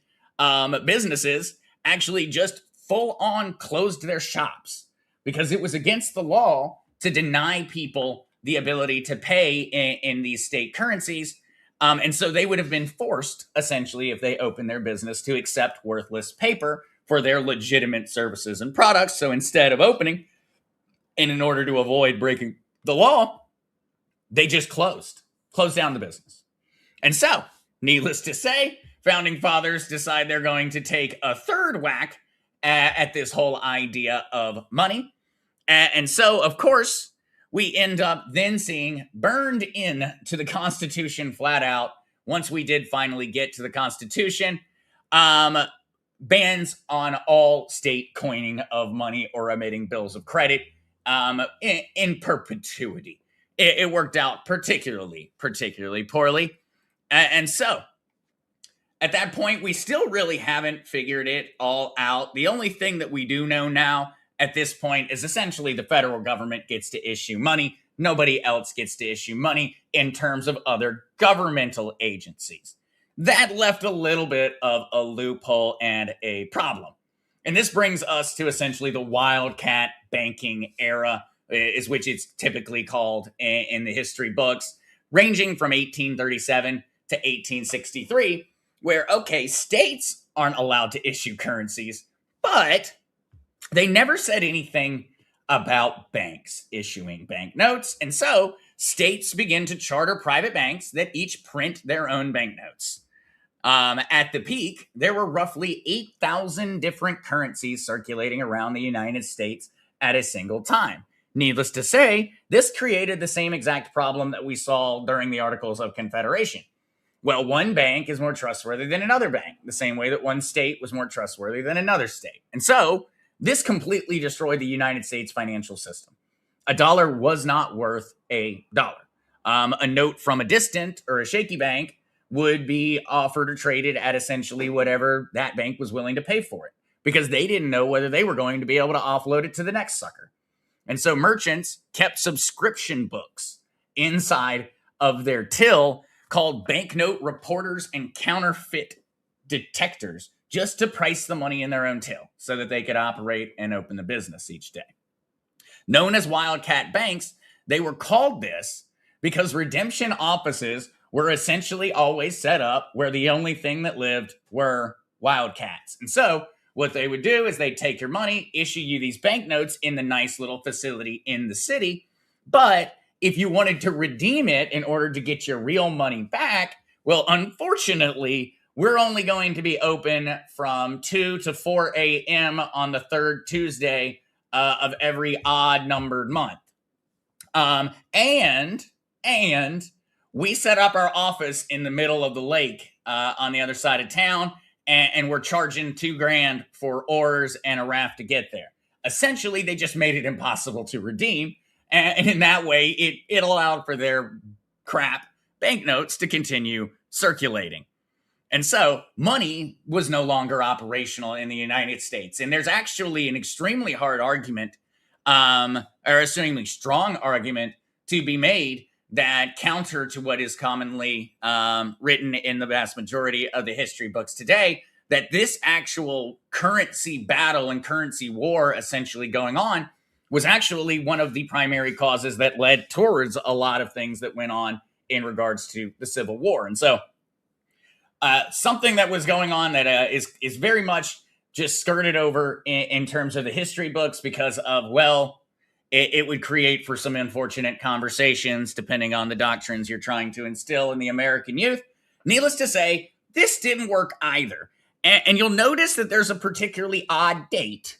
businesses actually just full on closed their shops because it was against the law to deny people the ability to pay in these state currencies. And so they would have been forced, essentially, if they opened their business, to accept worthless paper for their legitimate services and products. So instead of opening, and in order to avoid breaking the law, they just closed down the business. And so, needless to say, founding fathers decide they're going to take a third whack at this whole idea of money. And so, of course, we end up then seeing burned in to the Constitution flat out, once we did finally get to the Constitution, bans on all state coining of money or emitting bills of credit in perpetuity. It worked out particularly poorly. And so, at that point, we still really haven't figured it all out. The only thing that we do know now at this point is essentially the federal government gets to issue money. Nobody else gets to issue money in terms of other governmental agencies. That left a little bit of a loophole and a problem. And this brings us to essentially the wildcat banking era, is which it's typically called in the history books, ranging from 1837 to 1863, where, okay, states aren't allowed to issue currencies, but they never said anything about banks issuing banknotes. And so states begin to charter private banks that each print their own banknotes. At the peak, there were roughly 8,000 different currencies circulating around the United States at a single time. Needless to say, this created the same exact problem that we saw during the Articles of Confederation. Well, one bank is more trustworthy than another bank, the same way that one state was more trustworthy than another state. And so this completely destroyed the United States financial system. $1 was not worth $1. A note from a distant or a shaky bank would be offered or traded at essentially whatever that bank was willing to pay for it, because they didn't know whether they were going to be able to offload it to the next sucker. And so merchants kept subscription books inside of their till called banknote reporters and counterfeit detectors, just to price the money in their own till so that they could operate and open the business each day. Known as wildcat banks, they were called this because redemption offices were essentially always set up where the only thing that lived were wildcats. And so what they would do is they'd take your money, issue you these banknotes in the nice little facility in the city. But if you wanted to redeem it in order to get your real money back, well, unfortunately, we're only going to be open from 2 to 4 a.m. on the third Tuesday of every odd numbered month. And we set up our office in the middle of the lake on the other side of town, and we're charging $2,000 for oars and a raft to get there. Essentially, they just made it impossible to redeem, and in that way, it allowed for their crap banknotes to continue circulating. And so money was no longer operational in the United States. And there's actually an extremely hard argument, or extremely strong argument to be made that counter to what is commonly written in the vast majority of the history books today, that this actual currency battle and currency war essentially going on was actually one of the primary causes that led towards a lot of things that went on in regards to the Civil War. And so something that was going on that is very much just skirted over in terms of the history books because of, well, it would create for some unfortunate conversations depending on the doctrines you're trying to instill in the American youth. Needless to say, this didn't work either. And you'll notice that there's a particularly odd date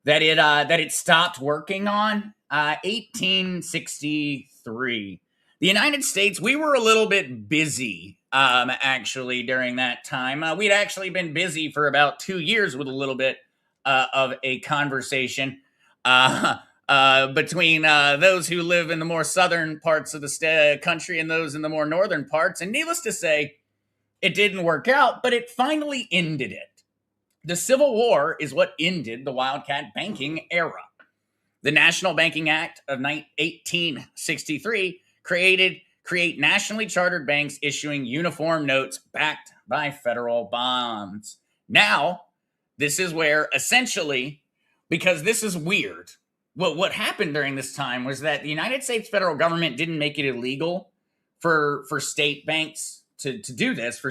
that it stopped working on, 1863. The United States, we were a little bit busy, actually, during that time. We'd actually been busy for about 2 years with a little bit of a conversation between those who live in the more southern parts of the country and those in the more northern parts. And needless to say, it didn't work out, but it finally ended it. The Civil War is what ended the Wildcat banking era. The National Banking Act of 1863 create nationally chartered banks issuing uniform notes backed by federal bonds. Now, this is where essentially, because this is weird, what happened during this time was that the United States federal government didn't make it illegal for state banks to do this, for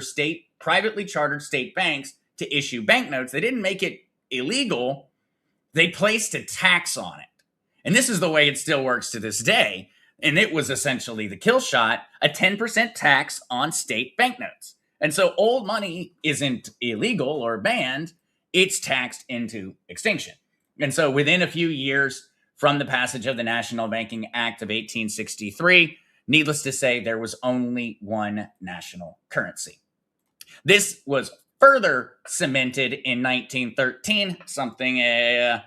privately chartered state banks to issue banknotes. They didn't make it illegal. They placed a tax on it. And this is the way it still works to this day. And it was essentially the kill shot, a 10% tax on state banknotes. And so old money isn't illegal or banned, it's taxed into extinction. And so within a few years from the passage of the National Banking Act of 1863, needless to say, there was only one national currency. This was further cemented in 1913, something a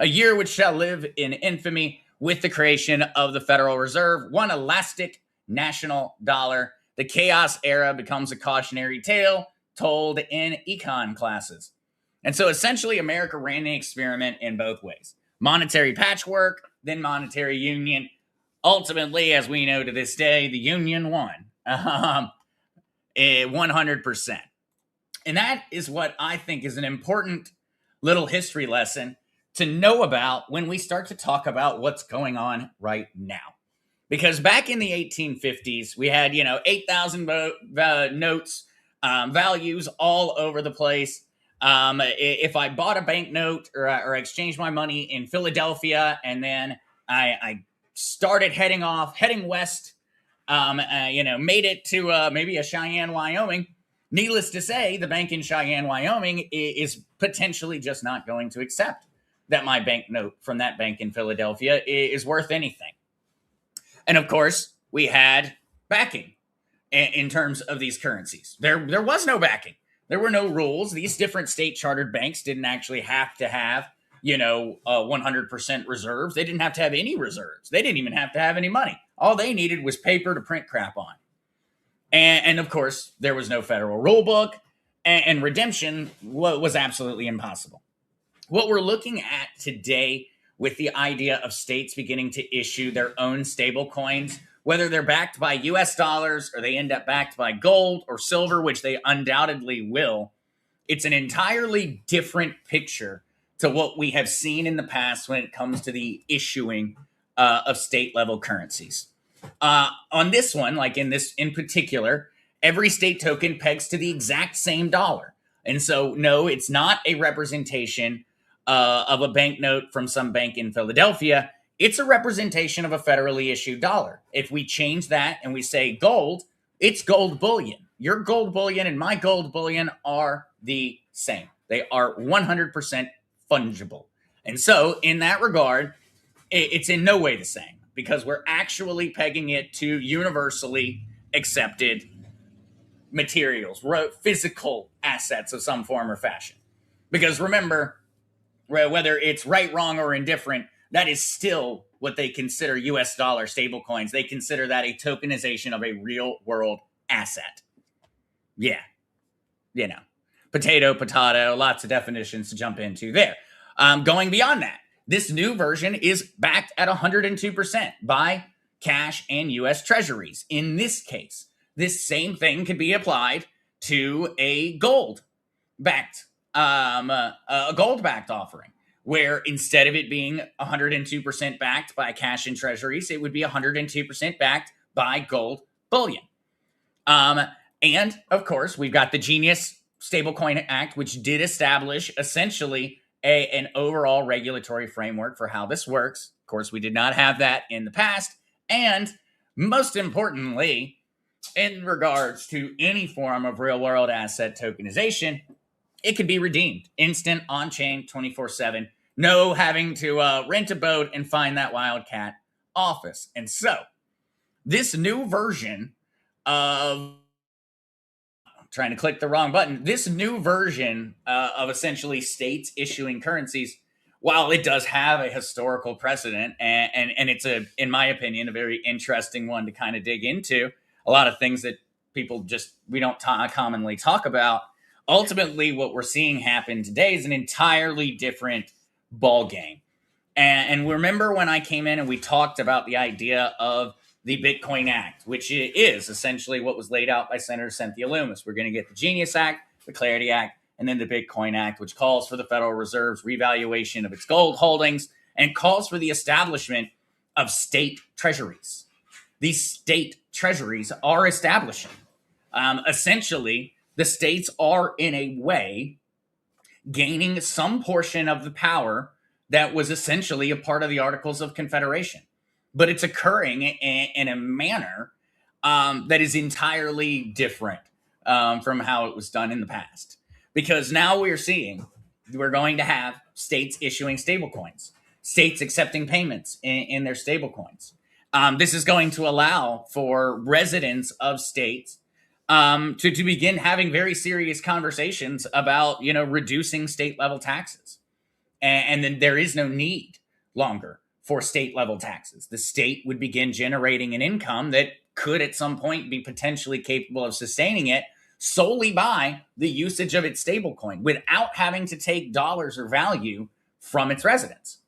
year which shall live in infamy, with the creation of the Federal Reserve, one elastic national dollar. The chaos era becomes a cautionary tale told in econ classes. And so essentially America ran the experiment in both ways. Monetary patchwork, then monetary union. Ultimately, as we know to this day, the union won 100%. And that is what I think is an important little history lesson to know about when we start to talk about what's going on right now. Because back in the 1850s, we had, 8,000 notes, values all over the place. If I bought a banknote or exchanged my money in Philadelphia, and then I started heading west, made it to maybe a Cheyenne, Wyoming. Needless to say, the bank in Cheyenne, Wyoming is potentially just not going to accept that my banknote from that bank in Philadelphia is worth anything. And of course, we had backing in terms of these currencies. There was no backing. There were no rules. These different state chartered banks didn't actually have to have, 100% reserves. They didn't have to have any reserves. They didn't even have to have any money. All they needed was paper to print crap on. And of course, there was no federal rule book, and redemption was absolutely impossible. What we're looking at today with the idea of states beginning to issue their own stable coins, whether they're backed by US dollars or they end up backed by gold or silver, which they undoubtedly will, it's an entirely different picture to what we have seen in the past when it comes to the issuing of state level currencies. On this one, like in particular, every state token pegs to the exact same dollar. And so, no, it's not a representation of a banknote from some bank in Philadelphia. It's a representation of a federally issued dollar. If we change that and we say gold, it's gold bullion. Your gold bullion and my gold bullion are the same. They are 100% fungible. And so, in that regard, it's in no way the same because we're actually pegging it to universally accepted materials, physical assets of some form or fashion. Because remember, whether it's right, wrong, or indifferent, that is still what they consider US dollar stablecoins. They consider that a tokenization of a real world asset. Yeah. Potato, lots of definitions to jump into there. Going beyond that, this new version is backed at 102% by cash and US treasuries. In this case, this same thing could be applied to a gold-backed offering, where instead of it being 102% backed by cash and treasuries, it would be 102% backed by gold bullion. And of course, we've got the Genius Stablecoin Act, which did establish essentially an overall regulatory framework for how this works. Of course, we did not have that in the past. And most importantly, in regards to any form of real world asset tokenization, it can be redeemed instant, on chain, 24/7. No having to rent a boat and find that wildcat office. And so this new version of trying to click the wrong button. This new version of essentially states issuing currencies, while it does have a historical precedent, and it's in my opinion, a very interesting one to kind of dig into. A lot of things that people we don't commonly talk about. Ultimately, what we're seeing happen today is an entirely different ball game. And remember when I came in and we talked about the idea of the Bitcoin Act, which is essentially what was laid out by Senator Cynthia Lummis. We're going to get the Genius Act, the Clarity Act, and then the Bitcoin Act, which calls for the Federal Reserve's revaluation of its gold holdings and calls for the establishment of state treasuries. These state treasuries are establishing. Essentially, the states are, in a way, gaining some portion of the power that was essentially a part of the Articles of Confederation. But it's occurring in a manner that is entirely different from how it was done in the past. Because now we're going to have states issuing stablecoins, states accepting payments in their stablecoins. This is going to allow for residents of states to begin having very serious conversations about, reducing state level taxes. And then there is no need longer for state level taxes. The state would begin generating an income that could at some point be potentially capable of sustaining it solely by the usage of its stablecoin without having to take dollars or value from its residents.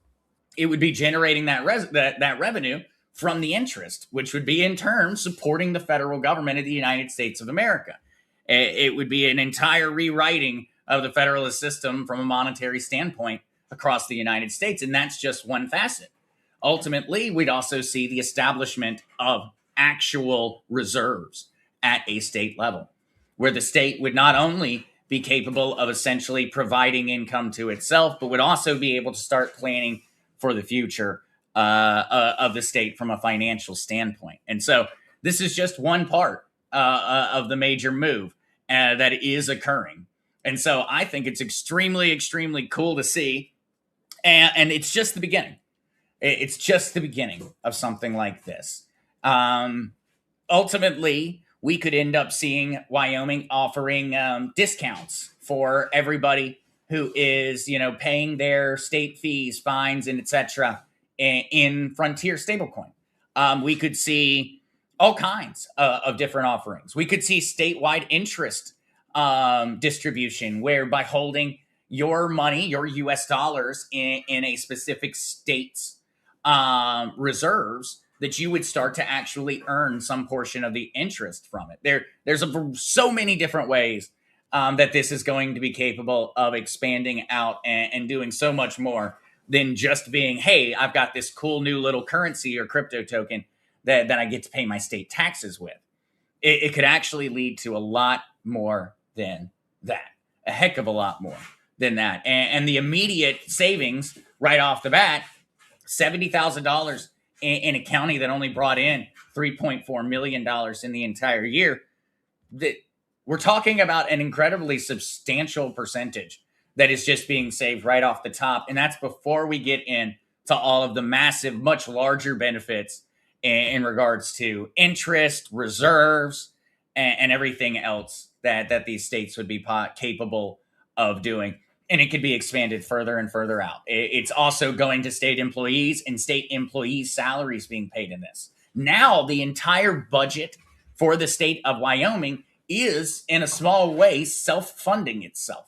It would be generating that revenue from the interest, which would be in turn supporting the federal government of the United States of America. It would be an entire rewriting of the federalist system from a monetary standpoint across the United States. And that's just one facet. Ultimately, we'd also see the establishment of actual reserves at a state level, where the state would not only be capable of essentially providing income to itself, but would also be able to start planning for the future of the state from a financial standpoint. And so this is just one part of the major move that is occurring. And so I think it's extremely, extremely cool to see. And it's just the beginning. It's just the beginning of something like this. Ultimately, we could end up seeing Wyoming offering discounts for everybody who is, paying their state fees, fines, and etc. in Frontier stablecoin. We could see all kinds of different offerings. We could see statewide interest distribution, where by holding your money, your US dollars in a specific state's reserves, that you would start to actually earn some portion of the interest from it. There's so many different ways that this is going to be capable of expanding out and doing so much more than just being, hey, I've got this cool new little currency or crypto token that I get to pay my state taxes with. It could actually lead to a lot more than that. a heck of a lot more than that. And the immediate savings right off the bat, $70,000 in a county that only brought in $3.4 million in the entire year. That we're talking about an incredibly substantial percentage that is just being saved right off the top. And that's before we get into all of the massive, much larger benefits in regards to interest, reserves, and everything else that these states would be capable of doing. And it could be expanded further and further out. It's also going to state employees and state employees' salaries being paid in this. Now, the entire budget for the state of Wyoming is, in a small way, self-funding itself.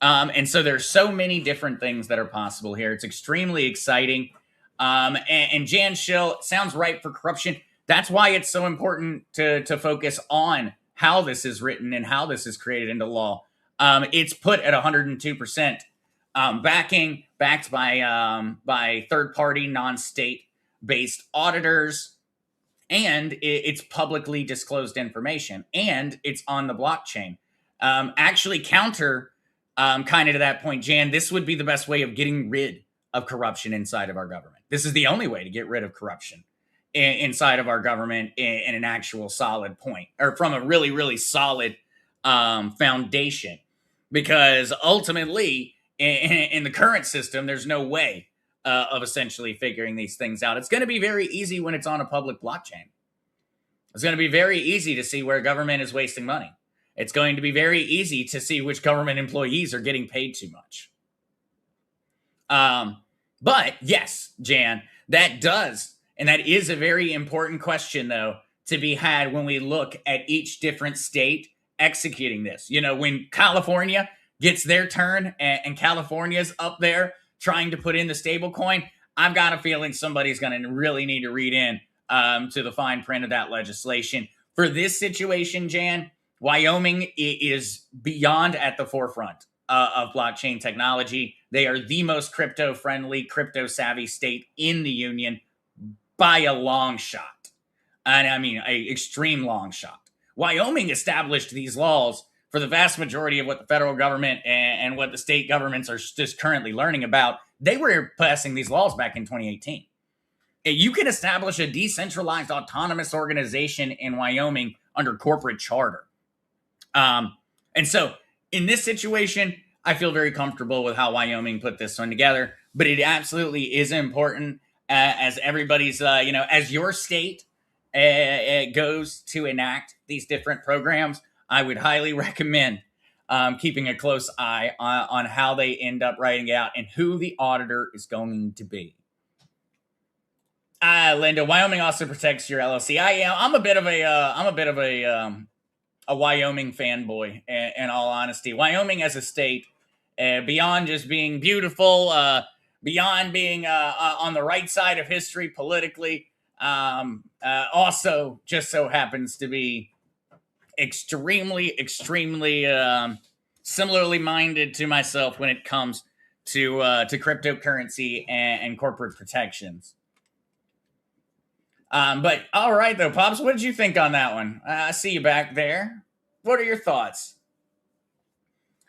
And so there's so many different things that are possible here. It's extremely exciting. And Jan Schill sounds ripe for corruption. That's why it's so important to focus on how this is written and how this is created into law. It's put at 102% backing, backed by third-party, non-state-based auditors, and it's publicly disclosed information, and it's on the blockchain. Actually, counter kind of to that point, Jan, this would be the best way of getting rid of corruption inside of our government. This is the only way to get rid of corruption inside of our government in an actual solid point, or from a really, really solid foundation. Because ultimately, in the current system, there's no way of essentially figuring these things out. It's going to be very easy when it's on a public blockchain. It's going to be very easy to see where government is wasting money. It's going to be very easy to see which government employees are getting paid too much. But yes, Jan, that is a very important question, though, to be had when we look at each different state executing this. You know, when California gets their turn and California's up there trying to put in the stable coin, I've got a feeling somebody's going to really need to read in to the fine print of that legislation. For this situation, Jan, Wyoming is beyond at the forefront of blockchain technology. They are the most crypto-friendly, crypto-savvy state in the union by a long shot. And I mean, an extreme long shot. Wyoming established these laws for the vast majority of what the federal government and what the state governments are just currently learning about. They were passing these laws back in 2018. You can establish a decentralized autonomous organization in Wyoming under corporate charter. And so in this situation, I feel very comfortable with how Wyoming put this one together, but it absolutely is important as everybody's, as your state goes to enact these different programs. I would highly recommend keeping a close eye on how they end up writing it out and who the auditor is going to be. Linda, Wyoming also protects your LLC. I'm a bit of a Wyoming fanboy. In all honesty, Wyoming as a state, beyond just being beautiful, beyond being on the right side of history politically, also just so happens to be extremely similarly minded to myself when it comes to cryptocurrency and corporate protections. But all right, though, Pops, what did you think on that one? I see you back there. What are your thoughts?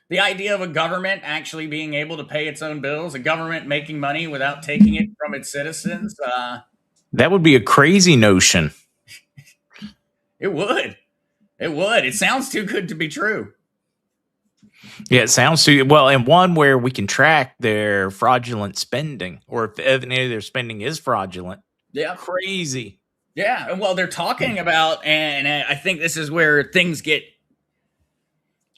The idea of a government actually being able to pay its own bills, a government making money without taking it from its citizens. That would be a crazy notion. It would. It sounds too good to be true. Yeah, it sounds too well. And one where we can track their fraudulent spending, or if any of their spending is fraudulent. Yeah. Crazy. Yeah. Well, they're talking about, and I think this is where things get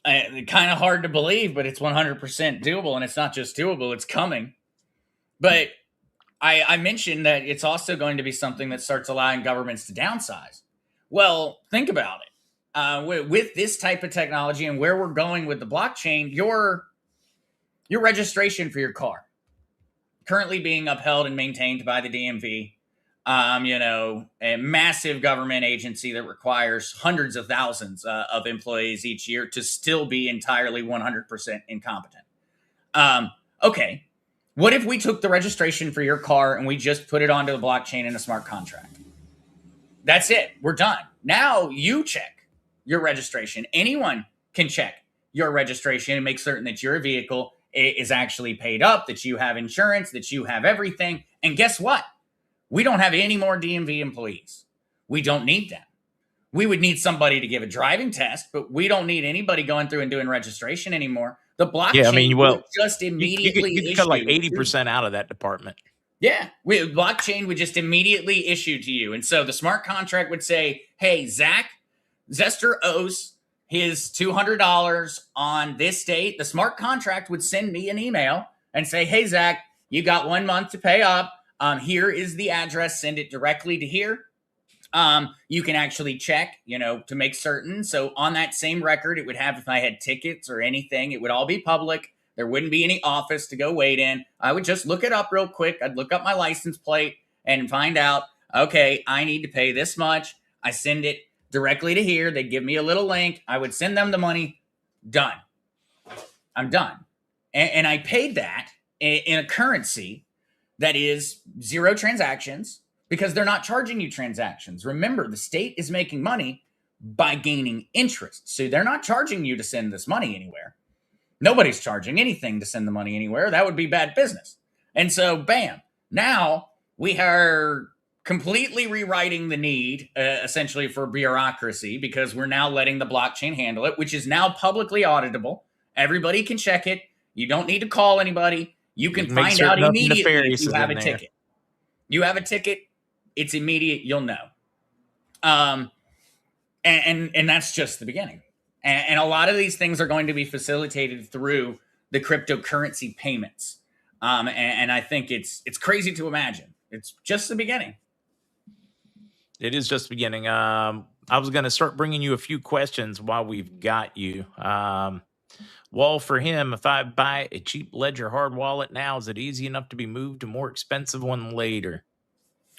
kind of hard to believe, but it's 100% doable. And it's not just doable, it's coming. But I mentioned that it's also going to be something that starts allowing governments to downsize. Well, think about it. With this type of technology and where we're going with the blockchain, your registration for your car currently being upheld and maintained by the DMV, a massive government agency that requires hundreds of thousands of employees each year to still be entirely 100% incompetent. Okay, what if we took the registration for your car and we just put it onto the blockchain in a smart contract? That's it. We're done. Now you check your registration. Anyone can check your registration and make certain that your vehicle is actually paid up, that you have insurance, that you have everything. And guess what? We don't have any more DMV employees. We don't need them. We would need somebody to give a driving test, but we don't need anybody going through and doing registration anymore. The blockchain Yeah, I mean, well, would just immediately you could cut like issue 80% out of that department. Yeah, blockchain would just immediately issue to you. And so the smart contract would say, hey, Zester owes his $200 on this date. The smart contract would send me an email and say, hey, Zach, you got 1 month to pay up. Here is the address. Send it directly to here. You can actually check, to make certain. So on that same record, it would have, if I had tickets or anything, it would all be public. There wouldn't be any office to go wait in. I would just look it up real quick. I'd look up my license plate and find out, okay, I need to pay this much. I send it directly to here. They'd give me a little link. I would send them the money. Done. I'm done. And I paid that in a currency that is 0 transactions, because they're not charging you transactions. Remember, the state is making money by gaining interest. So they're not charging you to send this money anywhere. Nobody's charging anything to send the money anywhere. That would be bad business. And so, bam, now we are completely rewriting the need, essentially, for bureaucracy, because we're now letting the blockchain handle it, which is now publicly auditable. Everybody can check it. You don't need to call anybody. You can find out immediately if you have a ticket. You have a ticket. It's immediate. You'll know. And that's just the beginning. And a lot of these things are going to be facilitated through the cryptocurrency payments. And I think it's crazy to imagine. It's just the beginning. It is just the beginning. I was going to start bringing you a few questions while we've got you. Well, for him, if I buy a cheap Ledger hard wallet now, is it easy enough to be moved to a more expensive one later?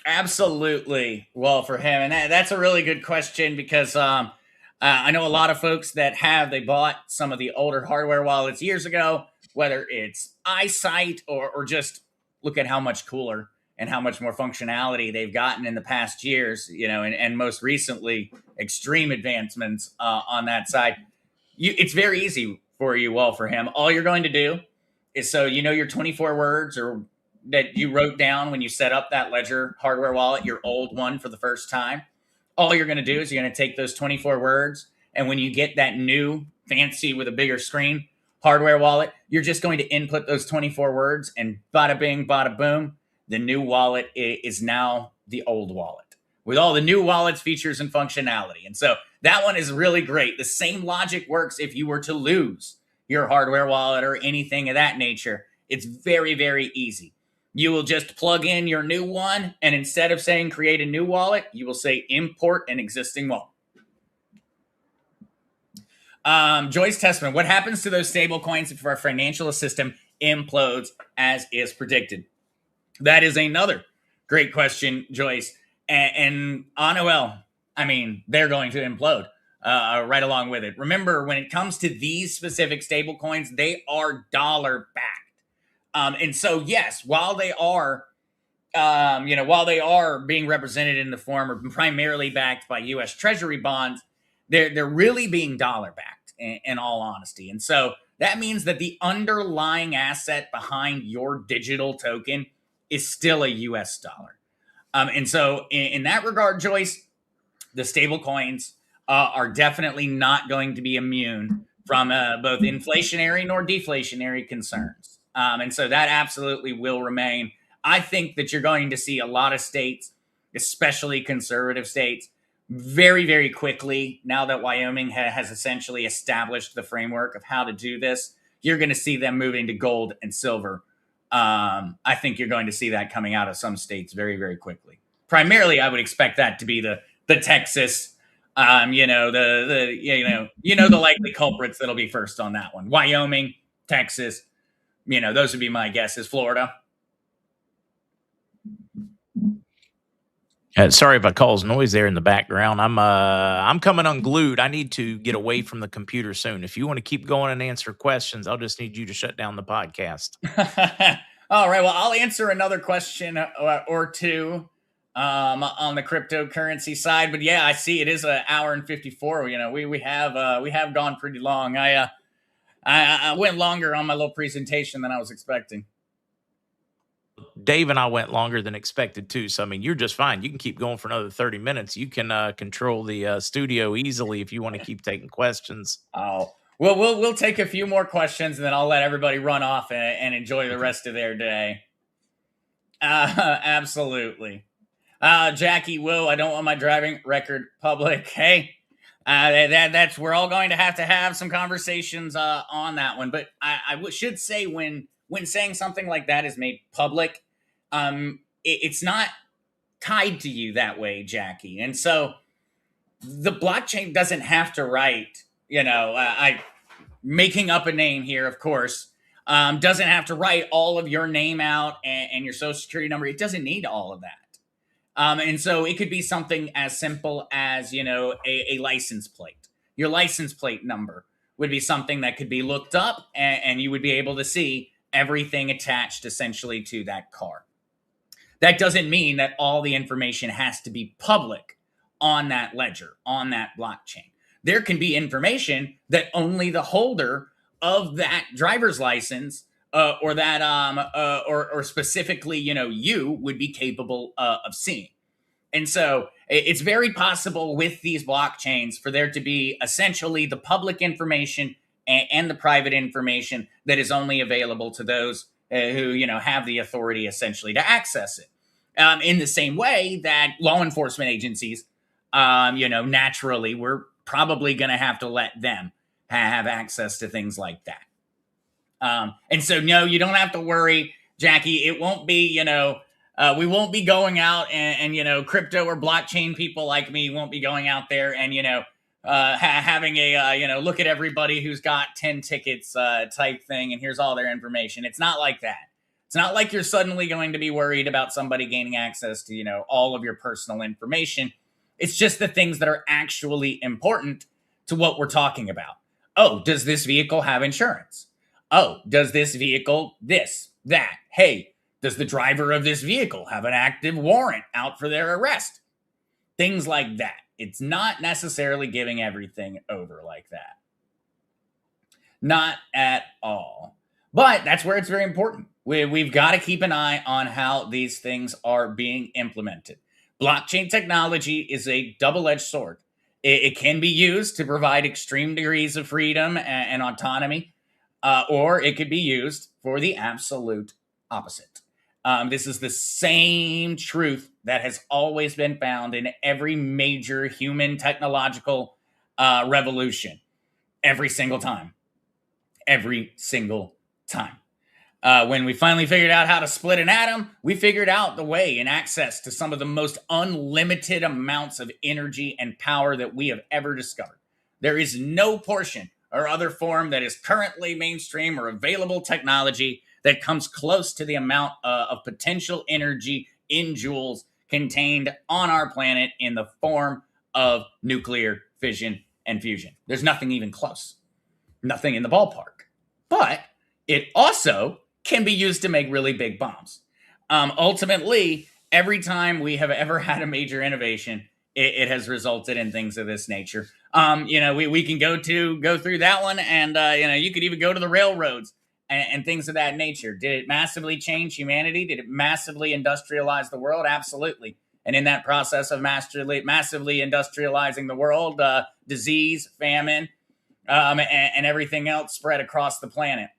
Absolutely. Well, for him, and that's a really good question, because I know a lot of folks that they bought some of the older hardware wallets years ago, whether it's eyesight or just look at how much cooler and how much more functionality they've gotten in the past years, and most recently extreme advancements on that side. It's very easy for you. Well, for him, all you're going to do is, so your 24 words or that you wrote down when you set up that Ledger hardware wallet, your old one, for the first time. All you're going to do is you're going to take those 24 words, and when you get that new fancy with a bigger screen hardware wallet, you're just going to input those 24 words, and bada bing, bada boom, the new wallet is now the old wallet with all the new wallet's features and functionality. And so that one is really great. The same logic works if you were to lose your hardware wallet or anything of that nature. It's very, very easy. You will just plug in your new one, and instead of saying create a new wallet, you will say import an existing wallet. Joyce Testman, what happens to those stable coins if our financial system implodes as is predicted? That is another great question, Joyce. And Noel, I mean, they're going to implode right along with it. Remember, when it comes to these specific stable coins, they are dollar backed. And so, yes, while they are being represented in the form or primarily backed by U.S. Treasury bonds, they're really being dollar backed in all honesty. And so that means that the underlying asset behind your digital token is still a U.S. dollar. And so in that regard, Joyce, the stable coins are definitely not going to be immune from both inflationary nor deflationary concerns. And so that absolutely will remain. I think that you're going to see a lot of states, especially conservative states, very, very quickly, now that Wyoming has essentially established the framework of how to do this, you're going to see them moving to gold and silver. I think you're going to see that coming out of some states very, very quickly. Primarily, I would expect that to be the Texas, the likely culprits that'll be first on that one. Wyoming, Texas, those would be my guesses. Florida. Sorry if I cause noise there in the background. I'm coming unglued. I need to get away from the computer soon. If you want to keep going and answer questions, I'll just need you to shut down the podcast. All right. Well, I'll answer another question or two on the cryptocurrency side. But yeah, I see it is an hour and 54. We have gone pretty long. I went longer on my little presentation than I was expecting. Dave and I went longer than expected too. So I mean, you're just fine. You can keep going for another 30 minutes. You can control the studio easily if you want to keep taking questions. Oh, well, we'll take a few more questions, and then I'll let everybody run off and enjoy the rest of their day. Absolutely. Jackie, Will, I don't want my driving record public. Hey, that's we're all going to have some conversations on that one. But I should say when saying something like that is made public, it's not tied to you that way, Jackie. And so the blockchain doesn't have to write, I making up a name here, of course, doesn't have to write all of your name out and your social security number. It doesn't need all of that. And so it could be something as simple as, a license plate. Your license plate number would be something that could be looked up and you would be able to see everything attached essentially to that car. That doesn't mean that all the information has to be public on that ledger, on that blockchain. There can be information that only the holder of that driver's license or that or specifically, you would be capable of seeing. And so it's very possible with these blockchains for there to be essentially the public information and the private information that is only available to those who, have the authority essentially to access it. In the same way that law enforcement agencies, naturally, we're probably going to have to let them have access to things like that. And so, no, you don't have to worry, Jackie. It won't be, we won't be going out and crypto or blockchain people like me won't be going out there and, having a, look at everybody who's got 10 tickets type thing. And here's all their information. It's not like that. It's not like you're suddenly going to be worried about somebody gaining access to, all of your personal information. It's just the things that are actually important to what we're talking about. Oh, does this vehicle have insurance? Oh, does this vehicle this, that? Hey, does the driver of this vehicle have an active warrant out for their arrest? Things like that. It's not necessarily giving everything over like that. Not at all. But that's where it's very important. We've got to keep an eye on how these things are being implemented. Blockchain technology is a double-edged sword. It can be used to provide extreme degrees of freedom and autonomy, or it could be used for the absolute opposite. This is the same truth that has always been found in every major human technological revolution. Every single time. Every single time. When we finally figured out how to split an atom, we figured out the way and access to some of the most unlimited amounts of energy and power that we have ever discovered. There is no portion or other form that is currently mainstream or available technology that comes close to the amount of potential energy in joules contained on our planet in the form of nuclear fission and fusion. There's nothing even close. Nothing in the ballpark. But it also can be used to make really big bombs. Ultimately, every time we have ever had a major innovation, it has resulted in things of this nature. We can go through that one, and you could even go to the railroads and things of that nature. Did it massively change humanity? Did it massively industrialize the world? Absolutely. And in that process of massively industrializing the world, disease, famine, and everything else spread across the planet.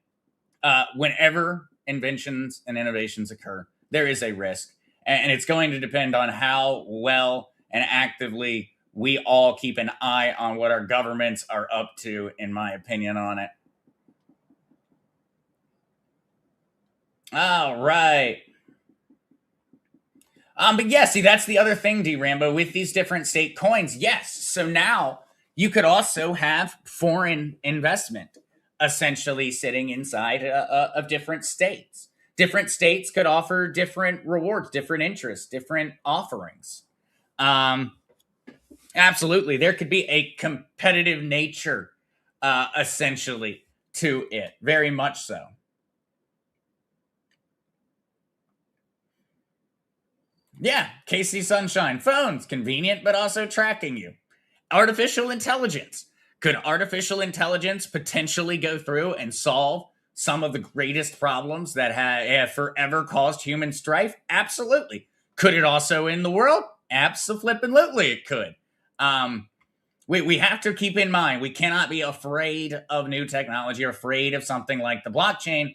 Whenever inventions and innovations occur, there is a risk. And it's going to depend on how well and actively we all keep an eye on what our governments are up to, in my opinion, on it. All right. But yeah, see, that's the other thing, D. Rambo, with these different state coins. Yes. So now you could also have foreign investment essentially sitting inside of different states. Different states could offer different rewards, different interests, different offerings. Absolutely. There could be a competitive nature essentially to it. Very much so. Yeah, KC Sunshine. Phones, convenient, but also tracking you. Artificial intelligence. Could artificial intelligence potentially go through and solve some of the greatest problems that have forever caused human strife? Absolutely. Could it also end the world? Absolutely, it could. We have to keep in mind, we cannot be afraid of new technology or afraid of something like the blockchain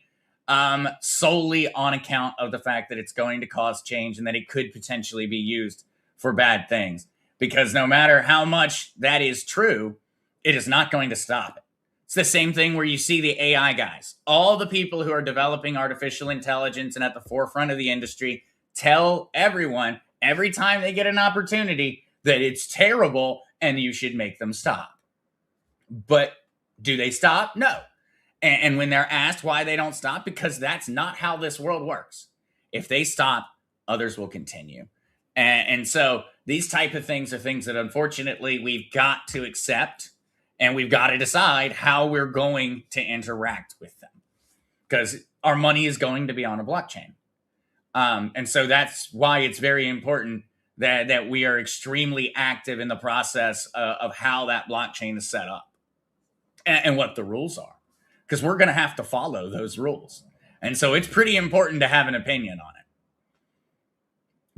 solely on account of the fact that it's going to cause change and that it could potentially be used for bad things. Because no matter how much that is true, it is not going to stop it. It's the same thing where you see the AI guys. All the people who are developing artificial intelligence and at the forefront of the industry tell everyone every time they get an opportunity that it's terrible and you should make them stop. But do they stop? No. And when they're asked why they don't stop, because that's not how this world works. If they stop, others will continue. And so these type of things are things that unfortunately we've got to accept, and we've got to decide how we're going to interact with them, because our money is going to be on a blockchain. And so that's why it's very important that we are extremely active in the process of how that blockchain is set up and what the rules are, because we're going to have to follow those rules. And so it's pretty important to have an opinion on it.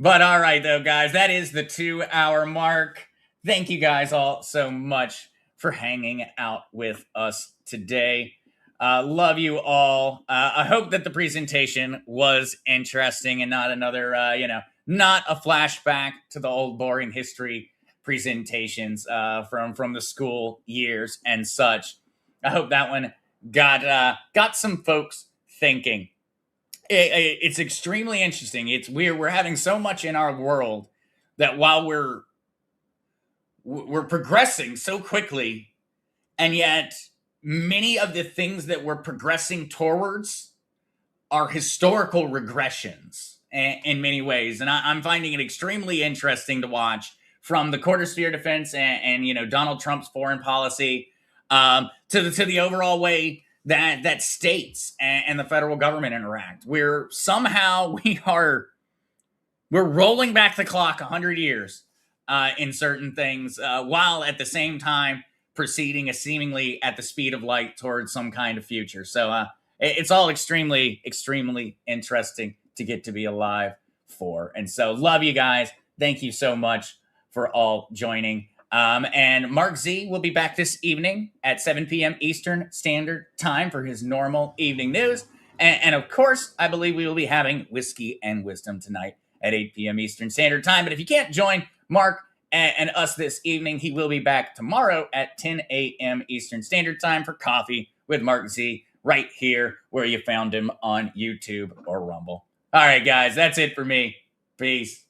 But all right, though, guys, that is the 2-hour mark. Thank you guys all so much for hanging out with us today. Love you all. I hope that the presentation was interesting and not another, not a flashback to the old boring history presentations from the school years and such. I hope that one got some folks thinking. It's extremely interesting. We're having so much in our world that while we're progressing so quickly, and yet many of the things that we're progressing towards are historical regressions in many ways. And I'm finding it extremely interesting to watch, from the quarter sphere defense and Donald Trump's foreign policy to the overall way that states and the federal government interact. We're rolling back the clock 100 years in certain things, while at the same time proceeding seemingly at the speed of light towards some kind of future. So it's all extremely, extremely interesting to get to be alive for. And so love you guys. Thank you so much for all joining. And MarkZ will be back this evening at 7 p.m. Eastern Standard Time for his normal evening news. And of course, I believe we will be having Whiskey and Wisdom tonight at 8 p.m. Eastern Standard Time. But if you can't join Mark and us this evening, he will be back tomorrow at 10 a.m. Eastern Standard Time for Coffee with MarkZ, right here where you found him on YouTube or Rumble. All right, guys, that's it for me. Peace.